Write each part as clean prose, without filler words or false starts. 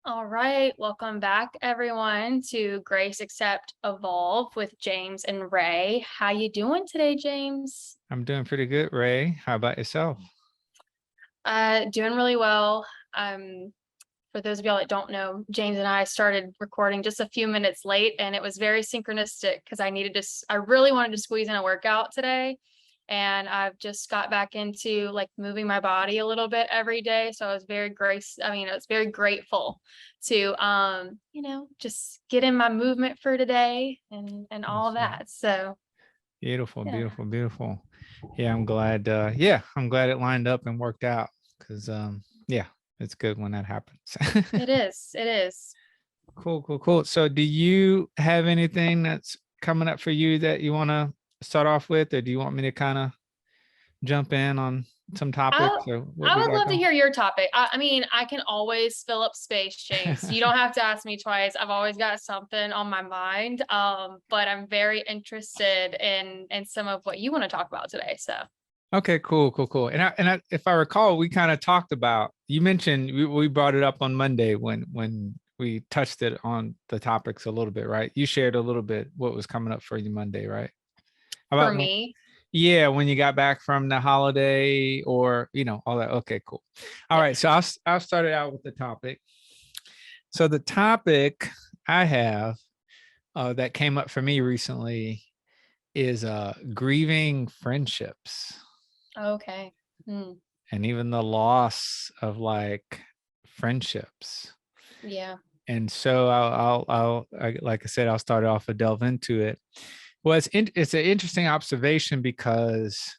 All right, welcome back everyone to Grace Accept Evolve with James and Ray. How you doing today, James? I'm doing pretty good, Ray. How about yourself? Doing really well. Um, for those of y'all that don't know, James and I started recording just a few minutes late, and it was very synchronistic because I really wanted to squeeze in a workout today, and I've just got back into like moving my body a little bit every day. So I was I was very grateful to just get in my movement for today and all That's right. that. So Beautiful, yeah, beautiful, beautiful. Yeah, I'm glad. I'm glad it lined up and worked out because, yeah, it's good when that happens. it is. It is. Cool, cool, cool. So, do you have anything that's coming up for you that you want to start off with, or do you want me to kind of jump in on some I topics or what I we would got love to going? hear your topic. I mean, I can always fill up space, James. You don't have to ask me twice. I've always got something on my mind. But I'm very interested in some of what you want to talk about today. So, Okay, cool, cool, cool. If I recall, we kind of talked about. You mentioned we brought it up on Monday when we touched it on the topics a little bit, right? You shared a little bit what was coming up for you Monday, right? How for about me, yeah, when you got back from the holiday or all that. Okay, cool. All right, yes. so I'll start it out with the topic. So the topic I have that came up for me recently is grieving friendships. Okay. Hmm. And even the loss of like friendships. Yeah. And so like I said, I'll start off and delve into it. Well, it's an interesting observation because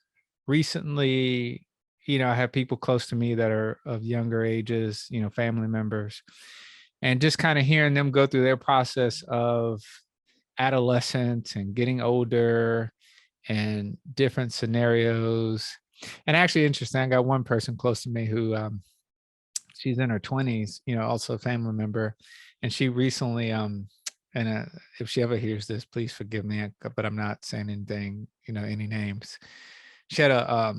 recently, I have people close to me that are of younger ages, family members, and just kind of hearing them go through their process of adolescence and getting older and different scenarios. And actually, interesting, I got one person close to me who she's in her 20s, also a family member, and she recently and if she ever hears this, please forgive me, but I'm not saying anything, any names. She had a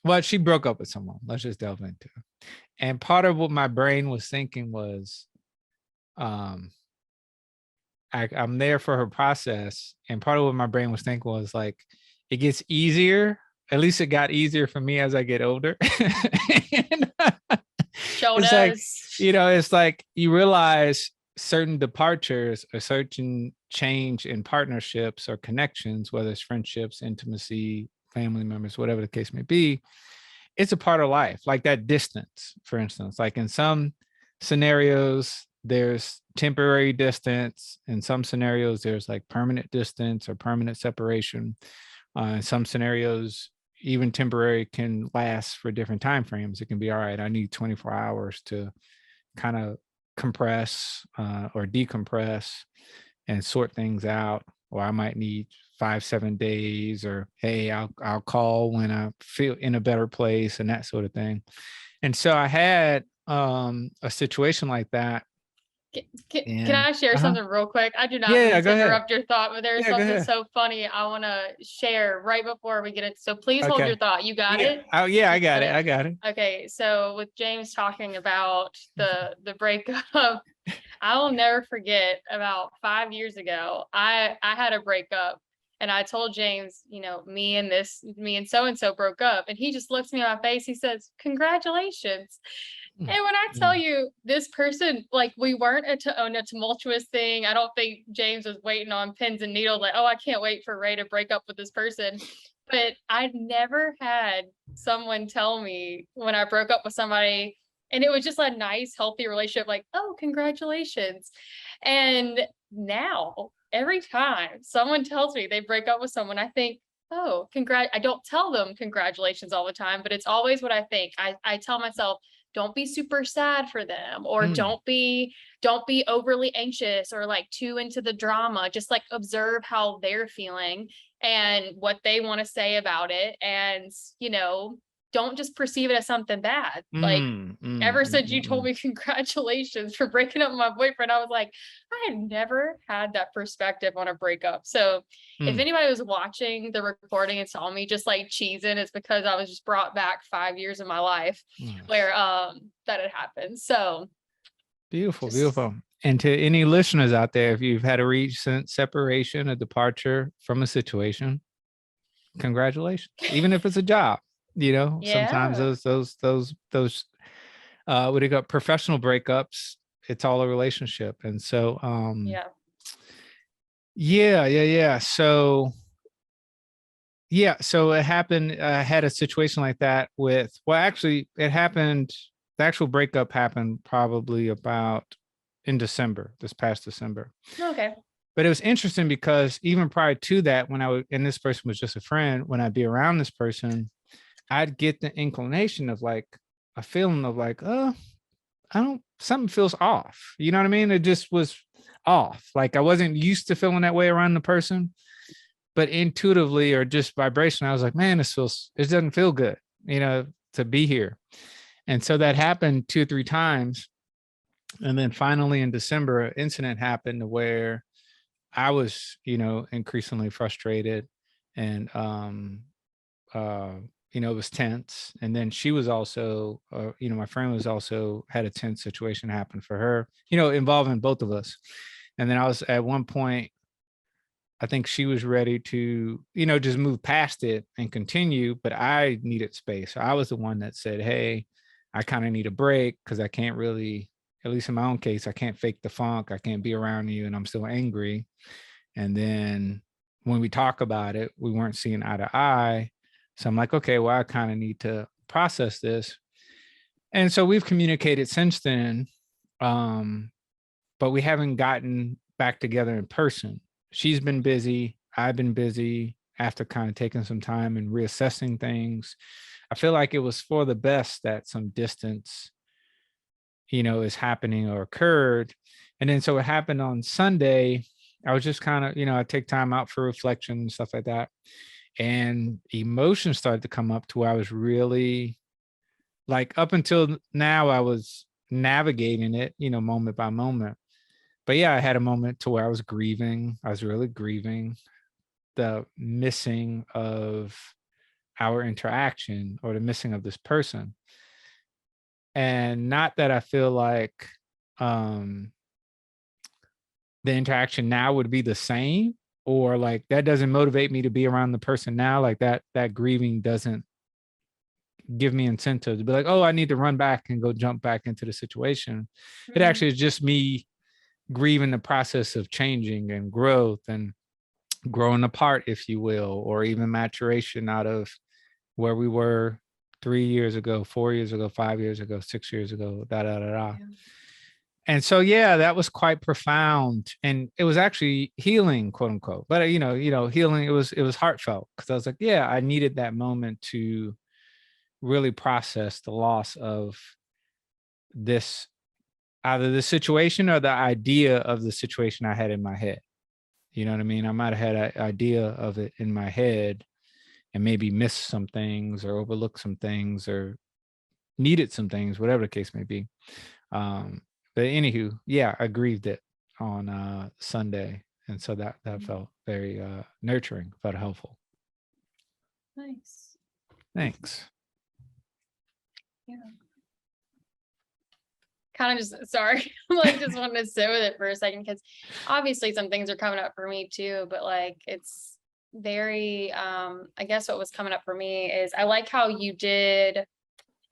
well, she broke up with someone. Let's just delve into it. And part of what my brain was thinking was um I'm there for her process. And part of what my brain was thinking was like, it gets easier. At least it got easier for me as I get older. And Show it's like, does. it's like you realize certain departures or certain change in partnerships or connections, whether it's friendships, intimacy, family members, whatever the case may be, it's a part of life. Like that distance, for instance, like in some scenarios, there's temporary distance. In some scenarios, there's like permanent distance or permanent separation. In some scenarios, even temporary can last for different time frames. It can be all right. I need 24 hours to kind of compress or decompress and sort things out, or I might need 5 7 days, or hey, I'll call when I feel in a better place and that sort of thing. And so I had a situation like that. Can And I share something real quick? I do not yeah, mean go to ahead. interrupt your thought, but there's Yeah, go something ahead. so funny I want to share right before we get it. So please hold your Okay. thought. You got Yeah. it? Oh yeah, I You got got it. it? I got it. Okay, so with James talking about the breakup, I will never forget about 5 years ago, I had a breakup and I told James, me and so broke up. And he just looks me in my face. He says, "Congratulations." Mm, And when I tell mm, you this person, like we weren't on a tumultuous thing. I don't think James was waiting on pins and needles, like, oh, I can't wait for Ray to break up with this person. But I'd never had someone tell me when I broke up with somebody, and it was just a nice, healthy relationship, like, oh, congratulations. And now, every time someone tells me they break up with someone, I think, oh, I don't tell them congratulations all the time, but it's always what I think. I tell myself, don't be super sad for them, or mm, don't be overly anxious or like too into the drama. Just like observe how they're feeling and what they want to say about it, and don't just perceive it as something bad. Like, mm, mm, ever mm, since you mm, told mm. me congratulations for breaking up with my boyfriend, I was like, I had never had that perspective on a breakup. So if Mm. anybody was watching the recording and saw me just like cheesing, it's because I was just brought back 5 years of my life Nice. where that had happened. So Beautiful, Just beautiful. And to any listeners out there, if you've had a recent separation, a departure from a situation, congratulations. Even if it's a job, sometimes yeah, those what do you got, professional breakups, it's all a relationship. And so yeah. yeah. So it happened. I had a situation like that actually it happened. The actual breakup happened probably about in December, this past December. Okay. But it was interesting because even prior to that, when I would, and this person was just a friend, when I'd be around this person, I'd get the inclination of like a feeling of like, oh, something feels off. You know what I mean? It just was off. Like I wasn't used to feeling that way around the person, but intuitively or just vibration, I was like, man, it doesn't feel good, to be here. And so that happened 2 or 3 times. And then finally in December, an incident happened where I was, increasingly frustrated and, uh, it was tense. And then she was also, my friend was also had a tense situation happen for her, involving both of us. And then I was at one point, I think she was ready to, just move past it and continue, but I needed space. So I was the one that said, hey, I kind of need a break because I can't really, at least in my own case, I can't fake the funk. I can't be around you and I'm still angry. And then when we talk about it, we weren't seeing eye to eye. So I'm like, okay, well, I kind of need to process this. And so we've communicated since then, but we haven't gotten back together in person. She's been busy. I've been busy after kind of taking some time and reassessing things. I feel like it was for the best that some distance, is happening or occurred. And then so it happened on Sunday. I was just kind of, I take time out for reflection and stuff like that. And emotions started to come up to where I was really like up until now, I was navigating it, moment by moment. But yeah, I had a moment to where I was grieving. I was really grieving the missing of our interaction or the missing of this person. And not that I feel like um the interaction now would be the same or like that doesn't motivate me to be around the person now, like that grieving doesn't give me incentive to be like, oh, I need to run back and go jump back into the situation. It Mhm. actually is just me grieving the process of changing and growth and growing apart, if you will, or even maturation out of where we were 3 years ago, 4 years ago, 5 years ago, 6 years ago, da da da da. Yeah. And so, yeah, that was quite profound, and it was actually healing, quote unquote. But healing. It was heartfelt because I was like, yeah, I needed that moment to really process the loss of this, either the situation or the idea of the situation I had in my head. You know what I mean? I might have had an idea of it in my head and maybe missed some things or overlooked some things or needed some things, whatever the case may be. But anywho, yeah, I grieved it on Sunday. And so that Mhm. felt very nurturing, felt helpful. Nice. Thanks. Yeah. Kind of just sorry. I'm like just wanted to sit with it for a second because obviously some things are coming up for me too, but like it's very I guess what was coming up for me is I like how you did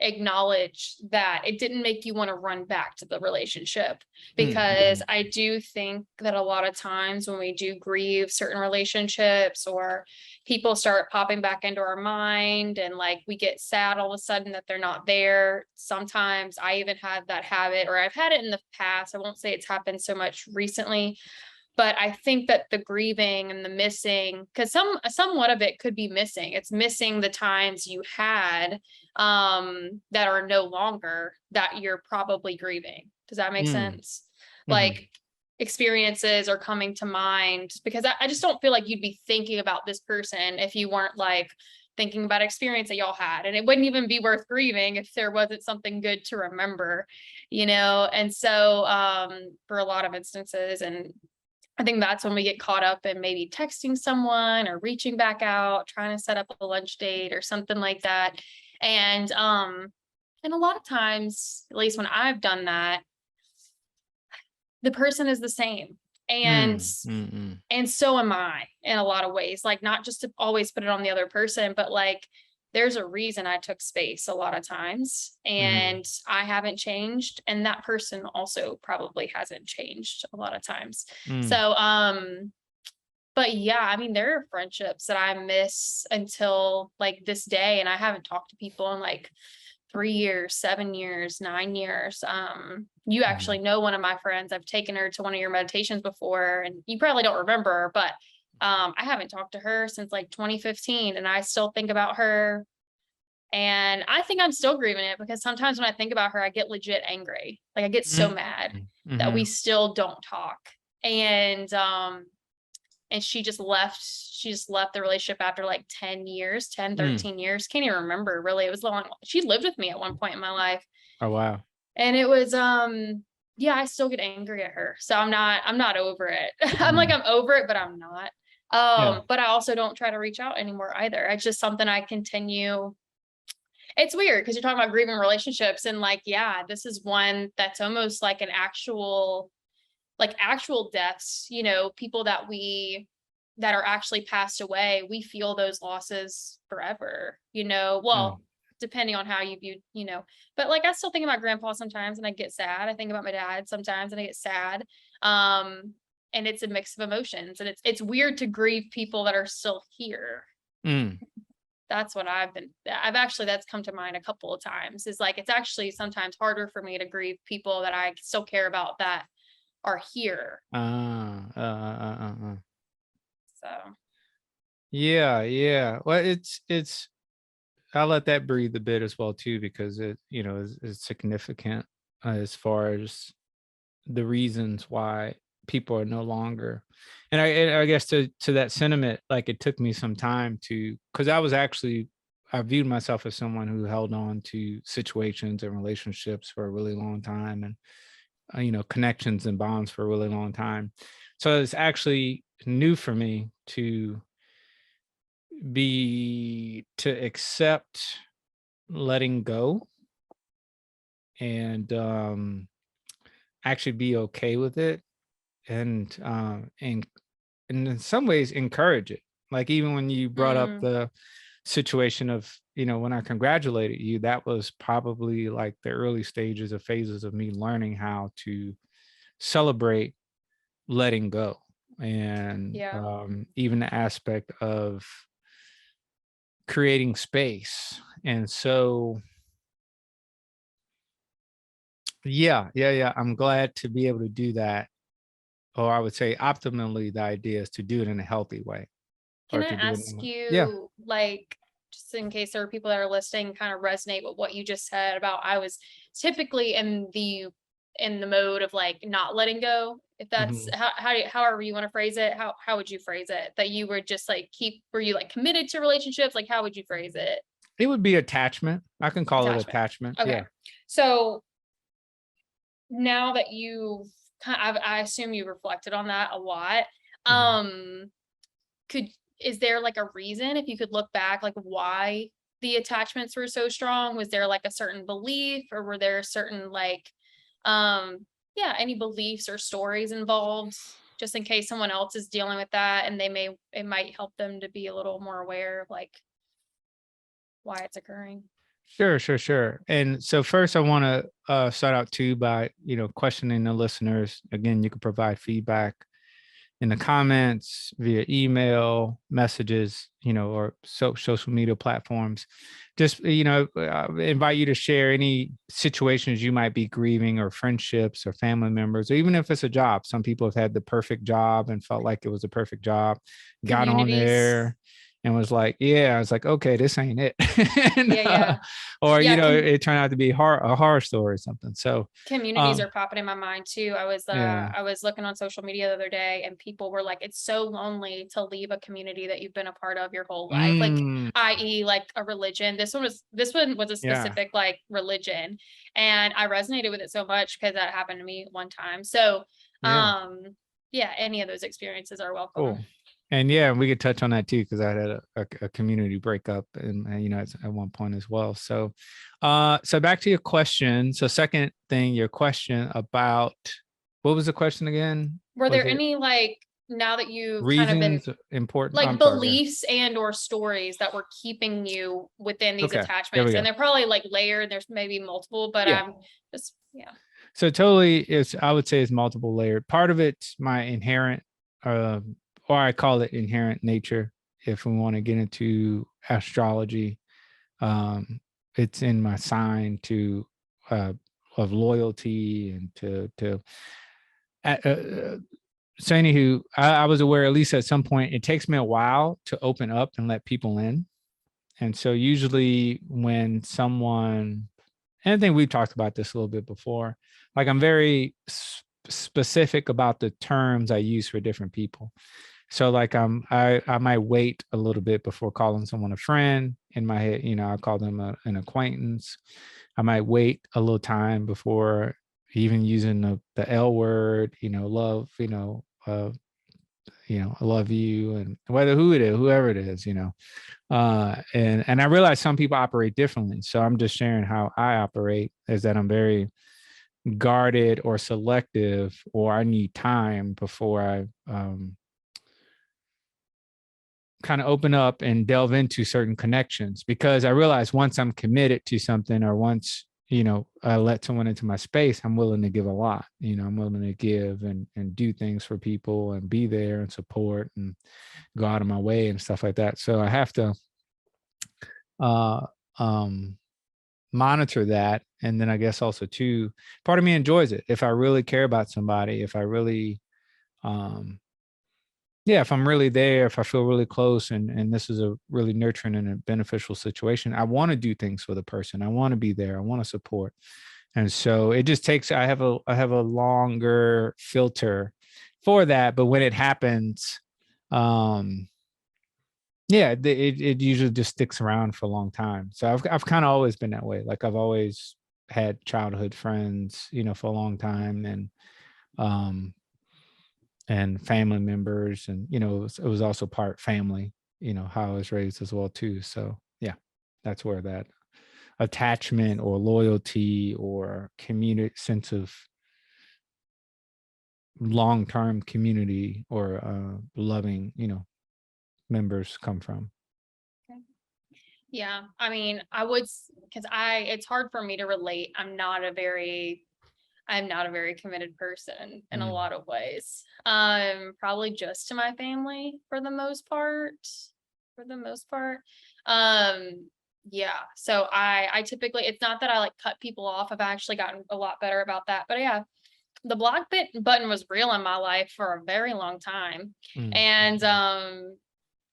acknowledge that it didn't make you want to run back to the relationship, because Mm-hmm. I do think that a lot of times when we do grieve certain relationships or people start popping back into our mind and like we get sad all of a sudden that they're not there. Sometimes I even have that habit, or I've had it in the past. I won't say it's happened so much recently, but I think that the grieving and the missing, because somewhat of it could be missing. It's missing the times you had that are no longer, that you're probably grieving. Does that make Mm-hmm. sense? Like experiences are coming to mind, because I just don't feel like you'd be thinking about this person if you weren't like thinking about experience that y'all had, and it wouldn't even be worth grieving if there wasn't something good to remember, and so for a lot of instances, and I think that's when we get caught up in maybe texting someone or reaching back out, trying to set up a lunch date or something like that. And a lot of times, at least when I've done that, the person is the same. And so am I in a lot of ways, like not just to always put it on the other person, but like there's a reason I took space a lot of times and I haven't changed. And that person also probably hasn't changed a lot of times. So, but yeah, I mean, there are friendships that I miss until like this day. And I haven't talked to people in like 3 years, 7 years, 9 years. You actually know one of my friends. I've taken her to one of your meditations before, and you probably don't remember her, but I haven't talked to her since like 2015, and I still think about her. And I think I'm still grieving it because sometimes when I think about her, I get legit angry. Like I get so mad that we still don't talk. And she just left the relationship after like 10 years, 10, 13 years. Can't even remember really. It was long. She lived with me at one point in my life. Oh, wow. And it was, yeah, I still get angry at her. So I'm not over it. I'm like, I'm over it, but I'm not. But I also don't try to reach out anymore either. It's just something I continue. It's weird because you're talking about grieving relationships and like, yeah, this is one that's almost like an actual deaths, you know, people that are actually passed away, we feel those losses forever, you know, well, depending on how you view, you know, but like, I still think about grandpa sometimes and I get sad. I think about my dad sometimes and I get sad. And it's a mix of emotions and it's weird to grieve people that are still here. That's what that's come to mind a couple of times is like, it's actually sometimes harder for me to grieve people that I still care about that are here. So yeah. Well, it's I'll let that breathe a bit as well too, because it, you know, is significant as far as the reasons why people are no longer. And I guess to that sentiment, like it took me some time because I viewed myself as someone who held on to situations and relationships for a really long time, and you know, connections and bonds for a really long time. So it's actually new for me to accept letting go and actually be okay with it, and in some ways encourage it. Like even when you brought up the situation of, you know, when I congratulated you, that was probably like the early stages of phases of me learning how to celebrate letting go. And even the aspect of creating space. And so yeah, I'm glad to be able to do that. Or I would say optimally the idea is to do it in a healthy way. Can Or I to do it ask yeah. you, like, just in case there are people that are listening, kind of resonate with what you just said about I was typically in the mode of like not letting go. If that's however you want to phrase it, how would you phrase it? That you were just like were you like committed to relationships? Like how would you phrase it? It would be attachment. I can call it attachment. Okay. Yeah. So now that I assume you reflected on that a lot. Is there like a reason, if you could look back, like why the attachments were so strong? Was there like a certain belief or were there certain like, any beliefs or stories involved, just in case someone else is dealing with that and it might help them to be a little more aware of like why it's occurring? Sure. And so first I want to start out too by, you know, questioning the listeners. Again, you can provide feedback in the comments, via email, messages, you know, or social media platforms. Just, you know, invite you to share any situations you might be grieving, or friendships or family members, or even if it's a job. Some people have had the perfect job and felt like it was a perfect job, got on there and was like, I was like, okay, this ain't it. And, or, you know, it turned out to be a horror story or something. So communities are popping in my mind too. I was looking on social media the other day and people were like, it's so lonely to leave a community that you've been a part of your whole life. Like, i.e. like a religion. This one was a specific like religion. And I resonated with it so much because that happened to me one time. So any of those experiences are welcome. Cool. And we could touch on that too, because I had a community breakup and you know, at one point as well. So so back to your question. So second thing, your question about What was the question again? Were Was there it any, like, now that you've kind of been, reasons important? like, I'm sorry. beliefs and or stories that were keeping you within these Okay, there we attachments? go. And they're probably like layered. There's maybe multiple, but Yeah. I'm just, yeah. So totally, I would say it's multiple layered. Part of it's my inherent, or I call it inherent nature. If we want to get into astrology, it's in my sign to of loyalty and to. So anywho, I was aware, at least at some point, it takes me a while to open up and let people in. And so usually when someone, and I think we've talked about this a little bit before, like I'm very specific about the terms I use for different people. So like I might wait a little bit before calling someone a friend. In my head, I call them an acquaintance. I might wait a little time before even using the L word, love, I love you, and whoever it is, and I realize some people operate differently. So I'm just sharing how I operate, is that I'm very guarded or selective, or I need time before I kind of open up and delve into certain connections, because I realize once I'm committed to something, or once I let someone into my space, I'm willing to give a lot. I'm willing to give and do things for people and be there and support and go out of my way and stuff like that. So I have to uh monitor that. And then I guess also too, part of me enjoys it. If I really care about somebody, if I really um if I'm really there, if I feel really close, and this is a really nurturing and a beneficial situation, I want to do things for the person. I want to be there. I want to support. And so it just takes, I have a longer filter for that. But when it happens, it usually just sticks around for a long time. So I've kind of always been that way. Like I've always had childhood friends, for a long time, um, and family members, and it was also part family, how I was raised as well too. So yeah, that's where that attachment or loyalty or community sense of long-term community or loving, members come from. Yeah. I mean, I would, because it's hard for me to relate. I'm not a very committed person in a lot of ways. Probably just to my family for the most part. For the most part. Yeah. So I typically, it's not that I like cut people off. I've actually gotten a lot better about that. But yeah, the block button was real in my life for a very long time. And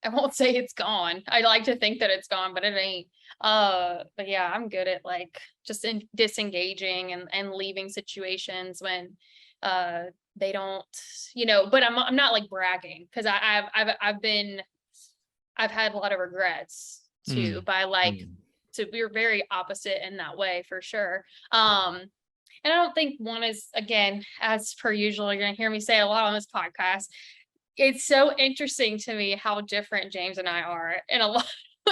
I won't say it's gone. I like to think that it's gone, but it ain't. But yeah, I'm good at like just disengaging and leaving situations when they don't, but I'm not like bragging, because I've had a lot of regrets too, by like, so we're very opposite in that way for sure. And I don't think one is, again, as per usual, you're gonna hear me say a lot on this podcast. It's so interesting to me how different James and I are in a lot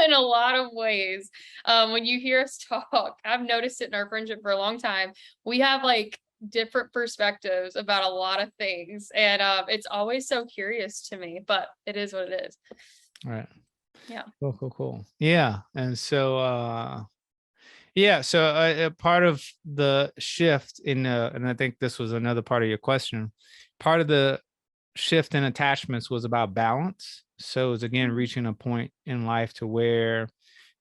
in a lot of ways. When you hear us talk, I've noticed it in our friendship for a long time. We have like different perspectives about a lot of things, and it's always so curious to me, but it is what it is. All right. Yeah. Cool. Yeah. And so part of the shift and I think this was another part of your question, part of the shift in attachments was about balance. So it was, again, reaching a point in life to where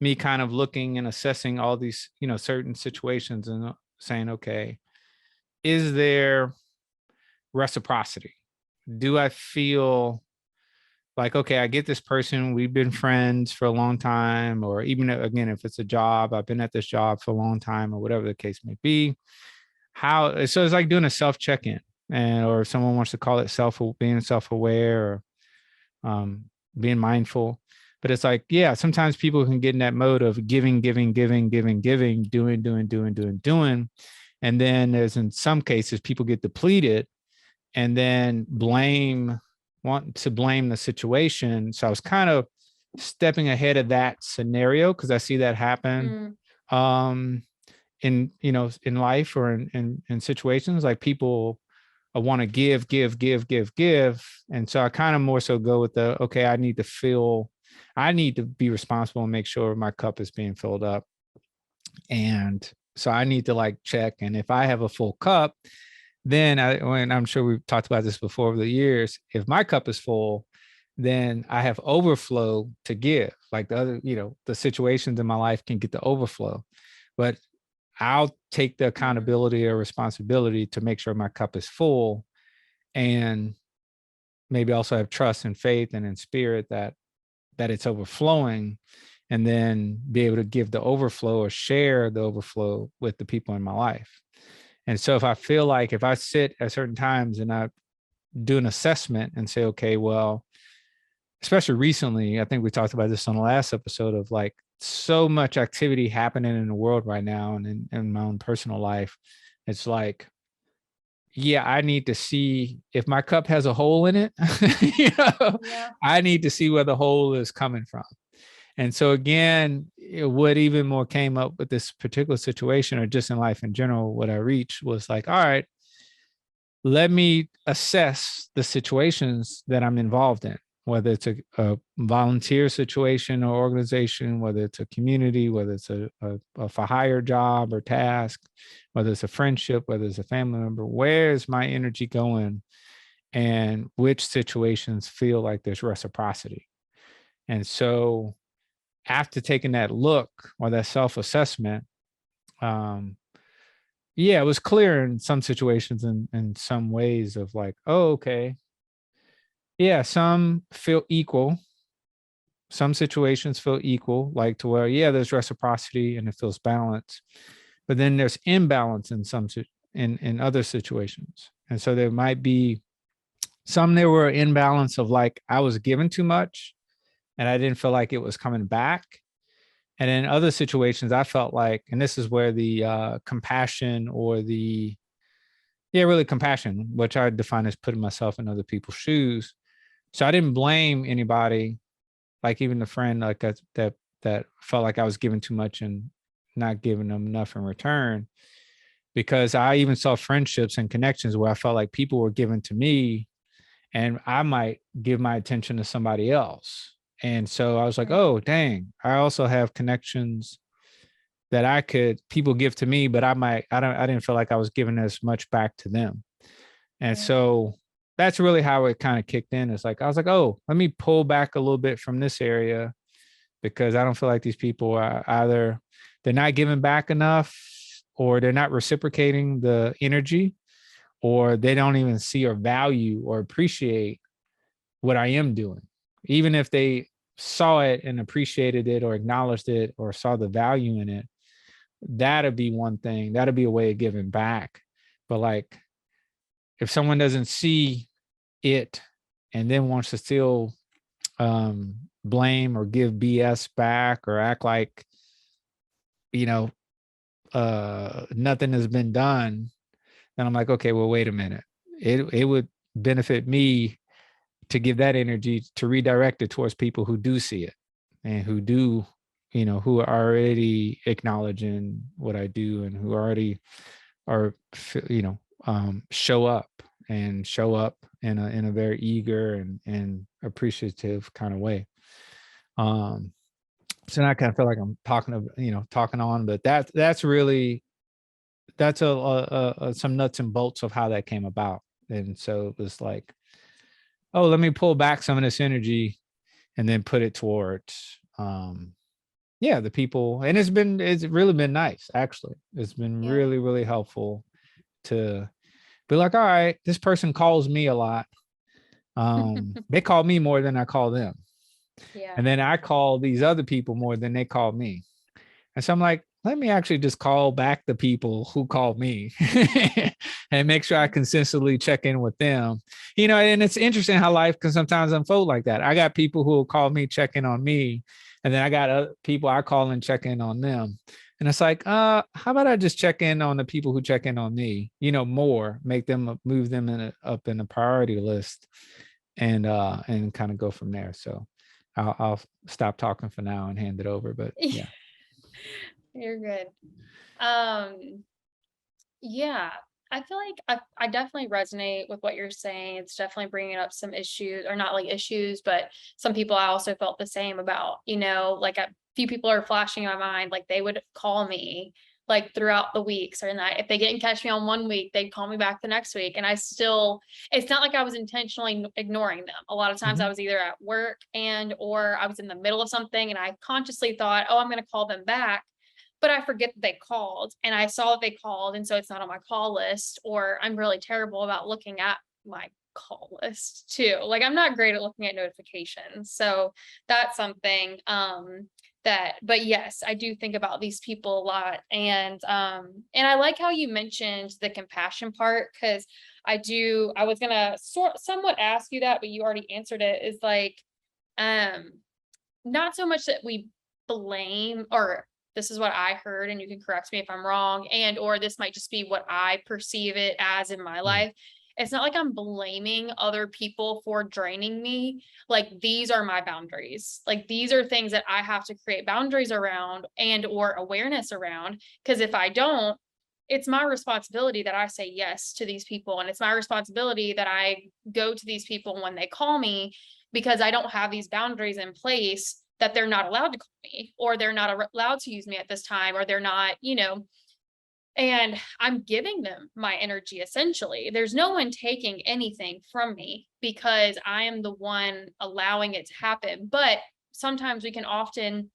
me kind of looking and assessing all these, certain situations and saying, okay, is there reciprocity? Do I feel like, okay, I get this person, we've been friends for a long time, or even again, if it's a job, I've been at this job for a long time, or whatever the case may be. So it's like doing a self check-in, or if someone wants to call it being self-aware, or being mindful. But it's like, yeah, sometimes people can get in that mode of giving, doing. And then there's, in some cases, people get depleted and then want to blame the situation. So I was kind of stepping ahead of that scenario, because I see that happen in life, or in situations, like people want to give. And so I kind of more so go with the, okay, I need to be responsible and make sure my cup is being filled up. And so I need to like check. And if I have a full cup, then when I'm sure we've talked about this before over the years, if my cup is full, then I have overflow to give. Like the other, the situations in my life can get the overflow, but I'll take the accountability or responsibility to make sure my cup is full, and maybe also have trust and faith and in spirit that it's overflowing, and then be able to give the overflow or share the overflow with the people in my life. And so if I feel like if I sit at certain times and I do an assessment and say, okay, well, especially recently, I think we talked about this on the last episode of like so much activity happening in the world right now and in my own personal life. It's like, yeah, I need to see if my cup has a hole in it. I need to see where the hole is coming from. And so again, what even more came up with this particular situation, or just in life in general, what I reached was like, all right, let me assess the situations that I'm involved in, whether it's a volunteer situation or organization, whether it's a community, whether it's a for hire job or task, whether it's a friendship, whether it's a family member. Where's my energy going, and which situations feel like there's reciprocity? And so after taking that look or that self-assessment, it was clear in some situations and in some ways of like, oh, okay. Yeah, some feel equal. Some situations feel equal, like to where, yeah, there's reciprocity and it feels balanced. But then there's imbalance in in other situations. And so there might be some there were imbalance of like I was given too much and I didn't feel like it was coming back. And in other situations, I felt like, and this is where the compassion or really compassion, which I define as putting myself in other people's shoes. So I didn't blame anybody, like even the friend like that felt like I was giving too much and not giving them enough in return. Because I even saw friendships and connections where I felt like people were giving to me and I might give my attention to somebody else. And so I was like, oh, dang, I also have connections that people give to me, but I didn't feel like I was giving as much back to them. And so that's really how it kind of kicked in. It's like, I was like, oh, let me pull back a little bit from this area because I don't feel like these people are either they're not giving back enough or they're not reciprocating the energy or they don't even see or value or appreciate what I am doing. Even if they saw it and appreciated it or acknowledged it or saw the value in it, that'd be one thing. That'd be a way of giving back. But like, if someone doesn't see it and then wants to still blame or give BS back or act like, nothing has been done, then I'm like, okay, well, wait a minute. It would benefit me to give that energy to redirect it towards people who do see it and who do, who are already acknowledging what I do and who already are, show up in a very eager and appreciative kind of way. So now I kind of feel like I'm talking on, but that's really, that's a some nuts and bolts of how that came about. And so it was like, oh, let me pull back some of this energy and then put it towards the people. And it's really been nice, actually. It's been really, really helpful to be like, all right, this person calls me a lot. They call me more than I call them. And then I call these other people more than they call me. And so I'm like, let me actually just call back the people who called me and make sure I consistently check in with them. And it's interesting how life can sometimes unfold like that. I got people who will call me, check in on me. And then I got other people I call and check in on them. And it's like, how about I just check in on the people who check in on me, more, make them move them up in the priority list and kind of go from there. So I'll stop talking for now and hand it over, but yeah. You're good. Yeah. I feel like I definitely resonate with what you're saying. It's definitely bringing up some issues, or not like issues, but some people I also felt the same about, like a few people are flashing in my mind, like they would call me like throughout the weeks, or not. If they didn't catch me on one week, they'd call me back the next week. And it's not like I was intentionally ignoring them. A lot of times I Mhm. was either at work or I was in the middle of something and I consciously thought, oh, I'm going to call them back, but I forget that they called and I saw that they called. And so it's not on my call list, or I'm really terrible about looking at my call list too. Like I'm not great at looking at notifications. So that's something but yes, I do think about these people a lot. And I like how you mentioned the compassion part, because I was gonna somewhat ask you that, but you already answered it, is like um not so much that we blame, or this is what I heard and you can correct me if I'm wrong, and or this might just be what I perceive it as in my Mm. life. It's not like I'm blaming other people for draining me. Like these are my boundaries. Like these are things that I have to create boundaries around and or awareness around, because if I don't, it's my responsibility that I say yes to these people, and it's my responsibility that I go to these people when they call me, because I don't have these boundaries in place, that they're not allowed to call me, or they're not allowed to use me at this time, or they're not, and I'm giving them my energy essentially. There's no one taking anything from me because I am the one allowing it to happen. But sometimes we can often,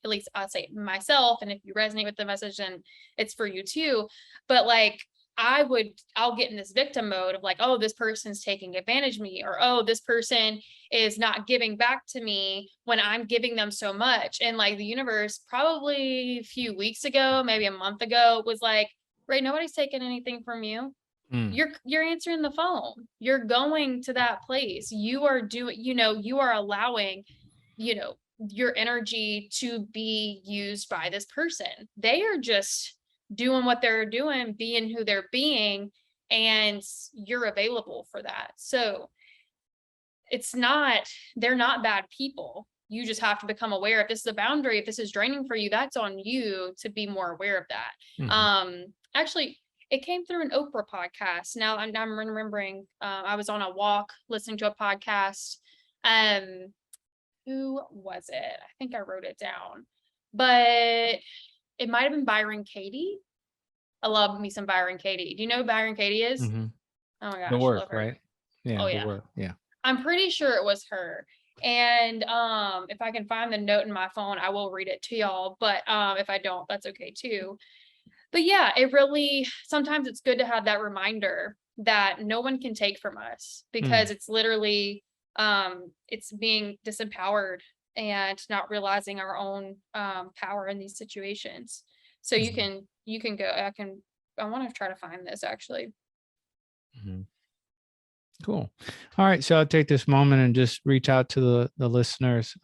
at least I'll say myself, and if you resonate with the message, then it's for you too. But like I'll get in this victim mode of like, oh, this person's taking advantage of me, or oh, this person is not giving back to me when I'm giving them so much. And like the universe, probably a few weeks ago, maybe a month ago, was like, Ray, nobody's taking anything from you. Mm. You're answering the phone. You're going to that place. You are doing, you are allowing, you know, your energy to be used by this person. They are just doing what they're doing, being who they're being, and you're available for that. So they're not bad people. You just have to become aware. If this is a boundary, if this is draining for you, that's on you to be more aware of that. Mhm. Actually, it came through an Oprah podcast. Now I'm remembering, I was on a walk listening to a podcast. Um, who was it? I think I wrote it down, but it might have been Byron Katie. I love me some Byron Katie. Do you know who Byron Katie is? Mhm. Oh my The gosh, I love work, her. right? Yeah, Oh the yeah. work. Yeah. I'm pretty sure it was her. And if I can find the note in my phone, I will read it to y'all. But if I don't, that's okay too. But yeah, it really, sometimes it's good to have that reminder that no one can take from us, Mm. because it's literally it's being disempowered and not realizing our own power in these situations. So Mhm. you can go, I want to try to find this actually. Mhm. Cool. All right. So I'll take this moment and just reach out to the listeners.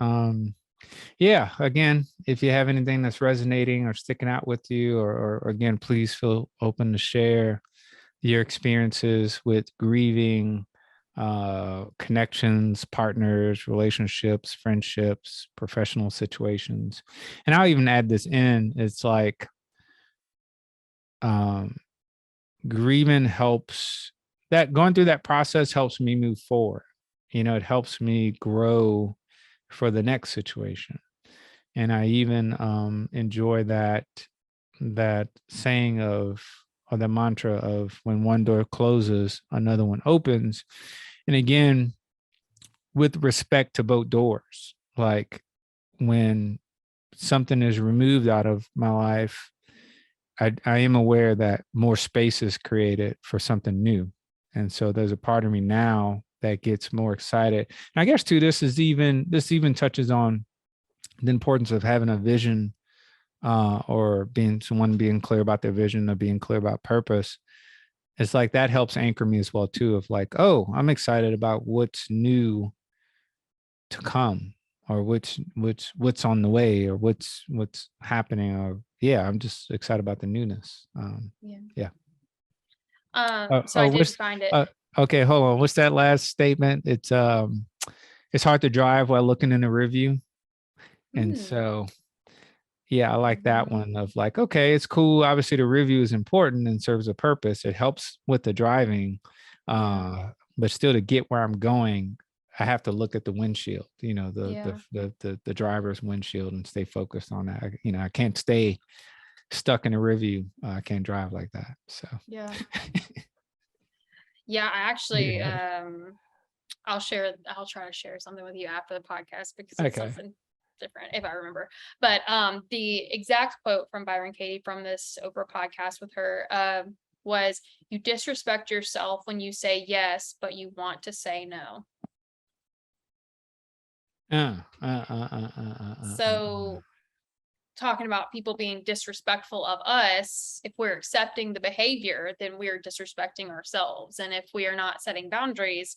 Yeah, again, if you have anything that's resonating or sticking out with you, or again, please feel open to share your experiences with grieving, connections, partners, relationships, friendships, professional situations. And I'll even add this in. It's like um, grieving helps, that going through that process helps me move forward. It helps me grow for the next situation. And I even enjoy that saying of, or the mantra of, when one door closes, another one opens. And again, with respect to both doors, like when something is removed out of my life, I am aware that more space is created for something new. And so there's a part of me now that gets more excited. And I guess too, this even touches on the importance of having a vision, or being clear about their vision, or being clear about purpose. It's like that helps anchor me as well too, of like, oh, I'm excited about what's new to come, or what's on the way, or what's happening, or yeah, I'm just excited about the newness. Yeah. Yeah. So I Oh, did find it. uh, okay, hold on. What's that last statement? It's hard to drive while looking in the review. And Hmm. so Yeah, I like that Mhm. one of like, okay, it's cool. Obviously, the review is important and serves a purpose. It helps with the driving. Yeah. But still to get where I'm going, I have to look at the windshield, Yeah. the driver's windshield and stay focused on that. I can't stay stuck in a review. I can't drive like that. So Yeah. Yeah. I actually, yeah. I'll try to share something with you after the podcast because it's Okay. something different if I remember. But the exact quote from Byron Katie from this Oprah podcast with her was, "You disrespect yourself when you say yes, but you want to say no." So talking about people being disrespectful of us, if we're accepting the behavior, then we're disrespecting ourselves. And if we are not setting boundaries,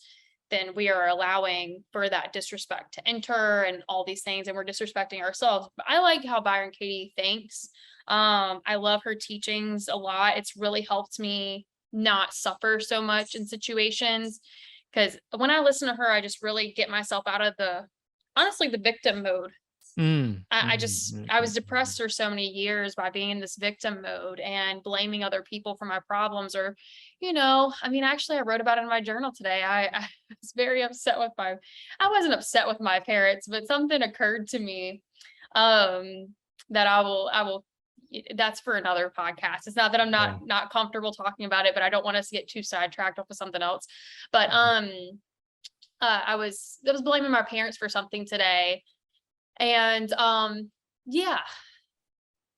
then we are allowing for that disrespect to enter and all these things, and we're disrespecting ourselves. But I like how Byron Katie thinks. I love her teachings a lot. It's really helped me not suffer so much in situations, because when I listen to her, I just really get myself out of honestly the victim mode. I was depressed for so many years by being in this victim mode and blaming other people for my problems, or, I mean, actually, I wrote about it in my journal today. I was very upset with I wasn't upset with my parents, but something occurred to me, that that's for another podcast. It's not that I'm Yeah. not comfortable talking about it, but I don't want us to get too sidetracked off of something else. But, I was blaming my parents for something today, and yeah,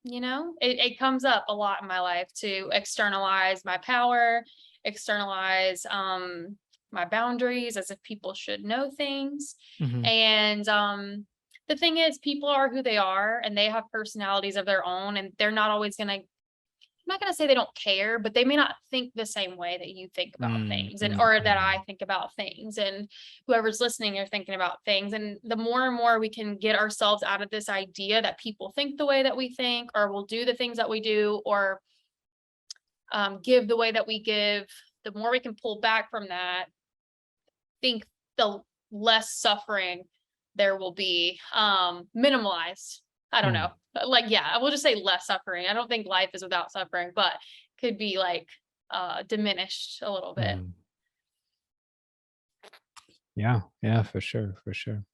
it comes up a lot in my life to externalize my power, externalize my boundaries as if people should know things. Mhm. And the thing is, people are who they are and they have personalities of their own, and they're not always going to, I'm not going to say they don't care, but they may not think the same way that you think about Mm, things, and mm, or that I mm. think about things, and whoever's listening are thinking about things. And the more and more we can get ourselves out of this idea that people think the way that we think, or will do the things that we do, or give the way that we give, the more we can pull back from that, think the less suffering there will be, minimalized. I don't know. Mm, Like, yeah, I will just say less suffering. I don't think life is without suffering, but could be like diminished a little bit. mm. Yeah, yeah, for sure, for sure,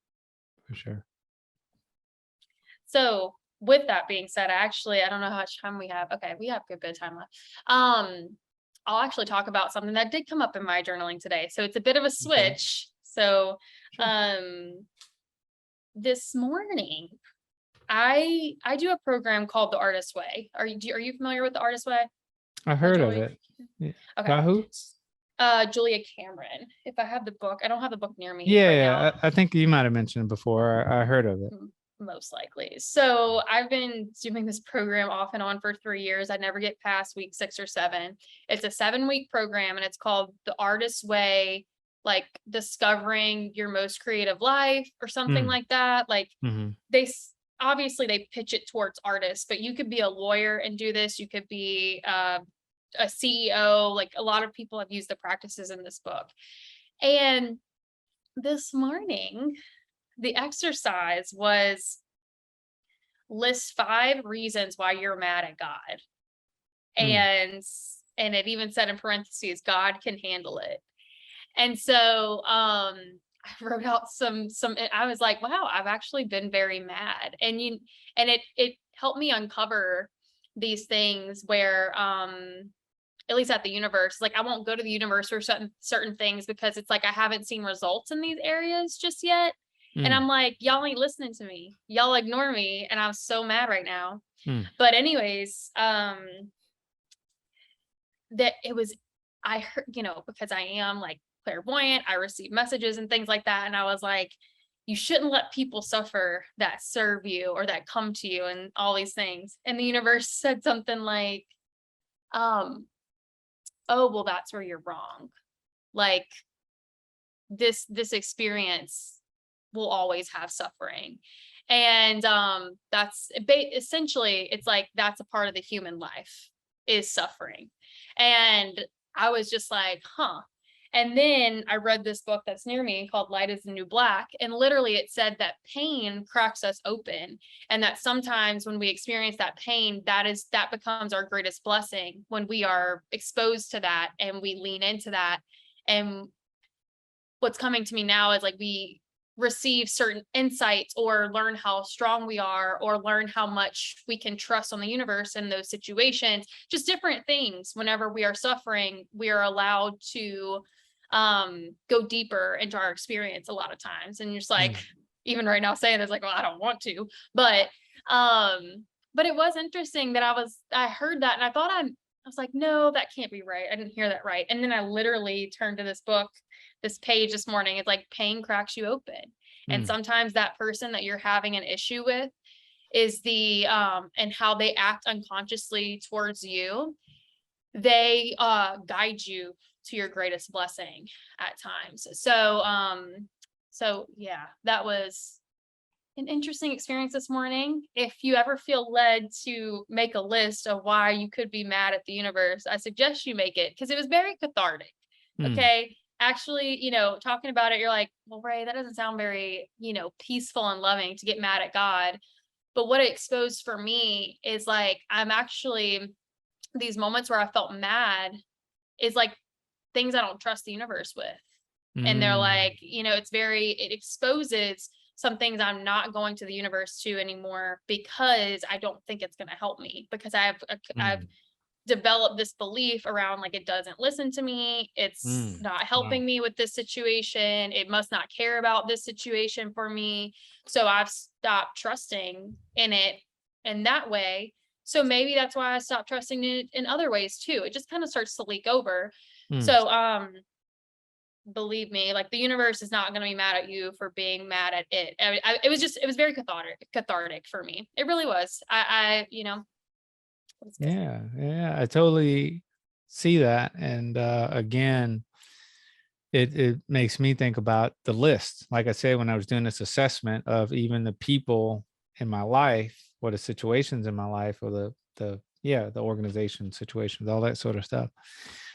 for sure. So with that being said, I don't know how much time we have. Okay, we have a good bit of time left. I'll actually talk about something that did come up in my journaling today. So it's a bit of a Okay, switch. So sure. um this morning I do a program called The Artist Way. Are you familiar with The Artist Way I by heard of Julia? it. Yeah. Okay. By who? Julia Cameron. If I have the book, I don't have the book near me Yeah, right yeah, now. I think you might have mentioned it before. I heard of it. Most likely. So I've been doing this program off and on for 3 years. I never get past week 6 or 7. It's a 7-week program and it's called The Artist's Way, like discovering your most creative life or something Mm, like that. Like mhm, obviously they pitch it towards artists, but you could be a lawyer and do this. You could be a CEO. Like a lot of people have used the practices in this book. And this morning, the exercise was list 5 reasons why you're mad at God. mm, And it even said in parentheses, God can handle it. And so I wrote out some I was like, wow, I've actually been very mad. And it helped me uncover these things where at least at the universe, like I won't go to the universe for certain things because it's like I haven't seen results in these areas just yet. And mm, I'm like, y'all ain't listening to me. Y'all ignore me. And I'm so mad right now. mm, But anyways, that it was, I heard, because I am like clairvoyant, I receive messages and things like that. And I was like, you shouldn't let people suffer that serve you or that come to you and all these things. And the universe said something like, um, oh, well, that's where you're wrong. Like this experience will always have suffering. And that's essentially, it's like that's a part of the human life is suffering. And I was just like, huh. And then I read this book that's near me called Light is the New Black. And literally it said that pain cracks us open. And that sometimes when we experience that pain, that becomes our greatest blessing when we are exposed to that and we lean into that. And what's coming to me now is like we receive certain insights or learn how strong we are or learn how much we can trust on the universe in those situations, just different things. Whenever we are suffering, we are allowed to go deeper into our experience a lot of times. And just like even right now saying this, like, well, I don't want to, but it was interesting that I heard that and I thought I was like, no, that can't be right. I didn't hear that right. And then I literally turned to this book, this page this morning. It's like pain cracks you open. And sometimes that person that you're having an issue with is and how they act unconsciously towards you. They guide you to your greatest blessing at times. So yeah, that was an interesting experience this morning. If you ever feel led to make a list of why you could be mad at the universe, I suggest you make it because it was very cathartic. Okay. Actually, talking about it, you're like, well, Ray, that doesn't sound very, peaceful and loving to get mad at God. But what it exposed for me is like, I'm actually, these moments where I felt mad is like things I don't trust the universe with. And they're like, it exposes some things I'm not going to the universe to anymore because I don't think it's going to help me because I've developed this belief around like, it doesn't listen to me. It's not helping me with this situation. It must not care about this situation for me. So I've stopped trusting in it in that way. So maybe that's why I stopped trusting it in other ways too. It just kind of starts to leak over. So, believe me, like the universe is not going to be mad at you for being mad at it. It was very cathartic for me. It really was. Yeah, I totally see that. And again, it makes me think about the list. Like I said, when I was doing this assessment of even the people in my life, or the situations in my life, or the organization situations, all that sort of stuff.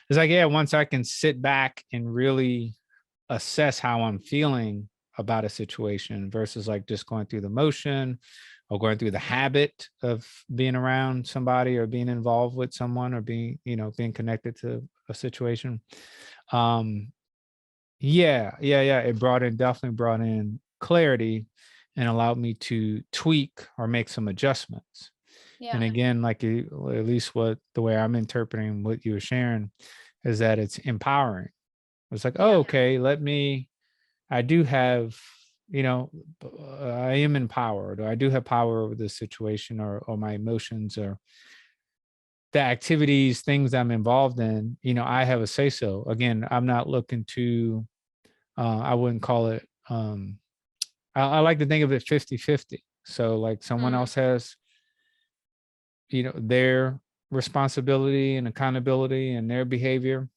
It's like, yeah, once I can sit back and really assess how I'm feeling about a situation versus like just going through the motion or going through the habit of being around somebody or being involved with someone or being connected to a situation. It definitely brought in clarity and allowed me to tweak or make some adjustments. Yeah. And again, like at least the way I'm interpreting what you were sharing is that it's empowering. It's like, oh, okay, I do have, I am empowered, or I do have power over this situation or my emotions or the activities, things I'm involved in, I have a say so. Again, I'm not looking to, I wouldn't call it, I like to think of it 50-50. So like someone else has, their responsibility and accountability and their behavior,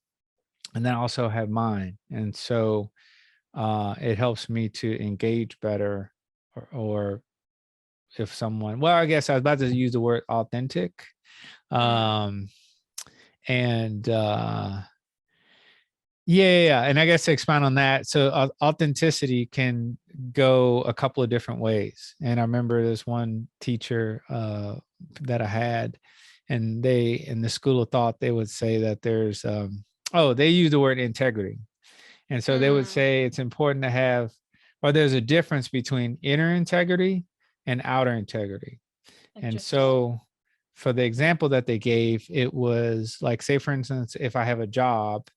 and then I also have mine. And so it helps me to engage better or if someone, well, I guess I was about to use the word authentic. And and I guess to expand on that, so authenticity can go a couple of different ways. And I remember this one teacher that I had, and they in the school of thought, they would say that there's they use the word integrity. And so they would say it's important to have, or there's a difference between inner integrity and outer integrity. And so for the example that they gave, it was like, say, for instance, if I have a job